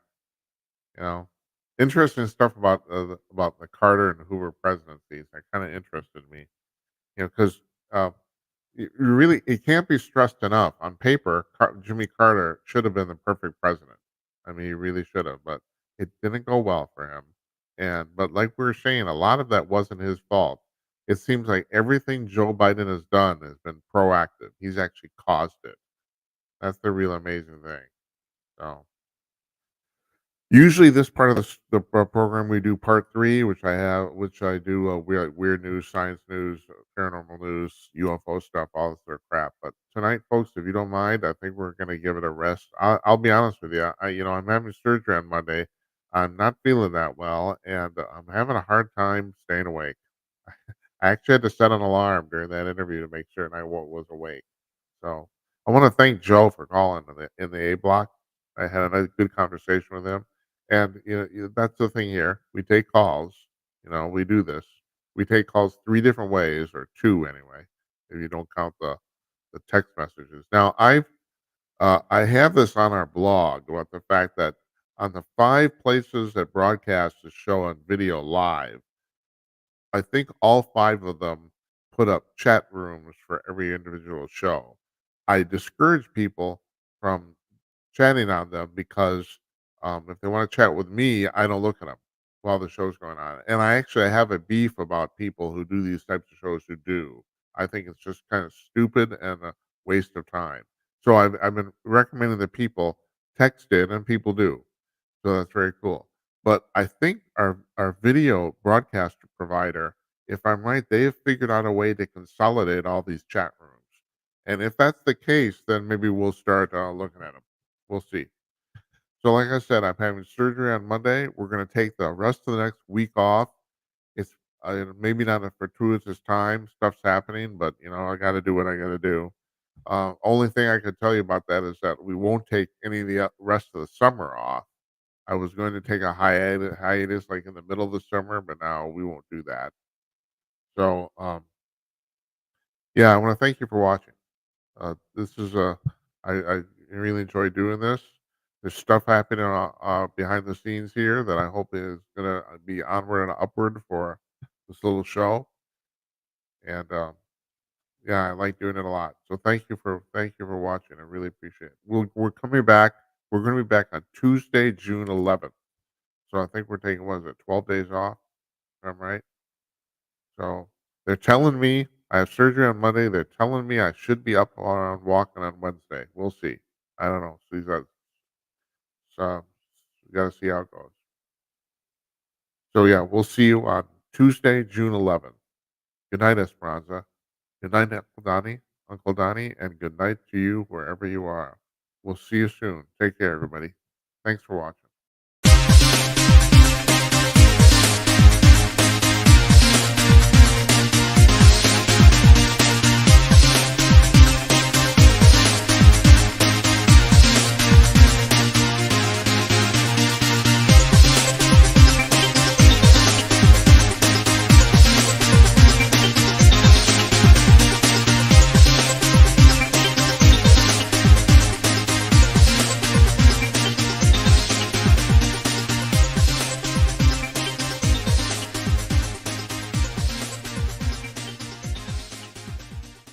You know, interesting stuff about the Carter and Hoover presidencies. That kind of interested me. You know, because you really it can't be stressed enough. On paper, Jimmy Carter should have been the perfect president. I mean, he really should have, but it didn't go well for him. But like we were saying, a lot of that wasn't his fault. It seems like everything Joe Biden has done has been proactive. He's actually caused it. That's the real amazing thing. So usually, this part of the program we do part 3, which I do weird news, science news, paranormal news, UFO stuff, all this sort of crap. But tonight, folks, if you don't mind, I think we're gonna give it a rest. I'll be honest with you. I'm having surgery on Monday. I'm not feeling that well, and I'm having a hard time staying awake. I actually had to set an alarm during that interview to make sure I was awake. So I want to thank Joe for calling in the A block. I had a nice, good conversation with him, and that's the thing here. We take calls. We do this. We take calls 3 different ways, or 2 anyway, if you don't count the text messages. Now I have this on our blog about the fact that on the 5 places that broadcast the show on video live, I think all 5 of them put up chat rooms for every individual show. I discourage people from chatting on them because, if they wanna chat with me, I don't look at them while the show's going on, and I actually have a beef about people who do these types of shows who do. I think it's just kinda stupid and a waste of time. So I've been recommending that people text in, and people do. So that's very cool. But I think our video broadcast provider, if I'm right, they have figured out a way to consolidate all these chat rooms. And if that's the case, then maybe we'll start looking at them. We'll see. So, like I said, I'm having surgery on Monday. We're going to take the rest of the next week off. It's maybe not a fortuitous time. Stuff's happening, but I got to do what I got to do. Only thing I can tell you about that is that we won't take any of the rest of the summer off. I was going to take a hiatus like in the middle of the summer, but now we won't do that. So, yeah, I want to thank you for watching. This is I really enjoy doing this. There's stuff happening behind the scenes here that I hope is gonna be onward and upward for this little show. And yeah, I like doing it a lot. So thank you for watching. I really appreciate it. We're coming back. We're going to be back on Tuesday, June 11th. So I think we're taking, what is it, 12 days off? If I'm right. So they're telling me I have surgery on Monday. They're telling me I should be up on walking on Wednesday. We'll see. I don't know. So we got to see how it goes. So yeah, we'll see you on Tuesday, June 11th. Good night, Esperanza. Good night, Uncle Donnie, and good night to you wherever you are. We'll see you soon. Take care, everybody. Thanks for watching.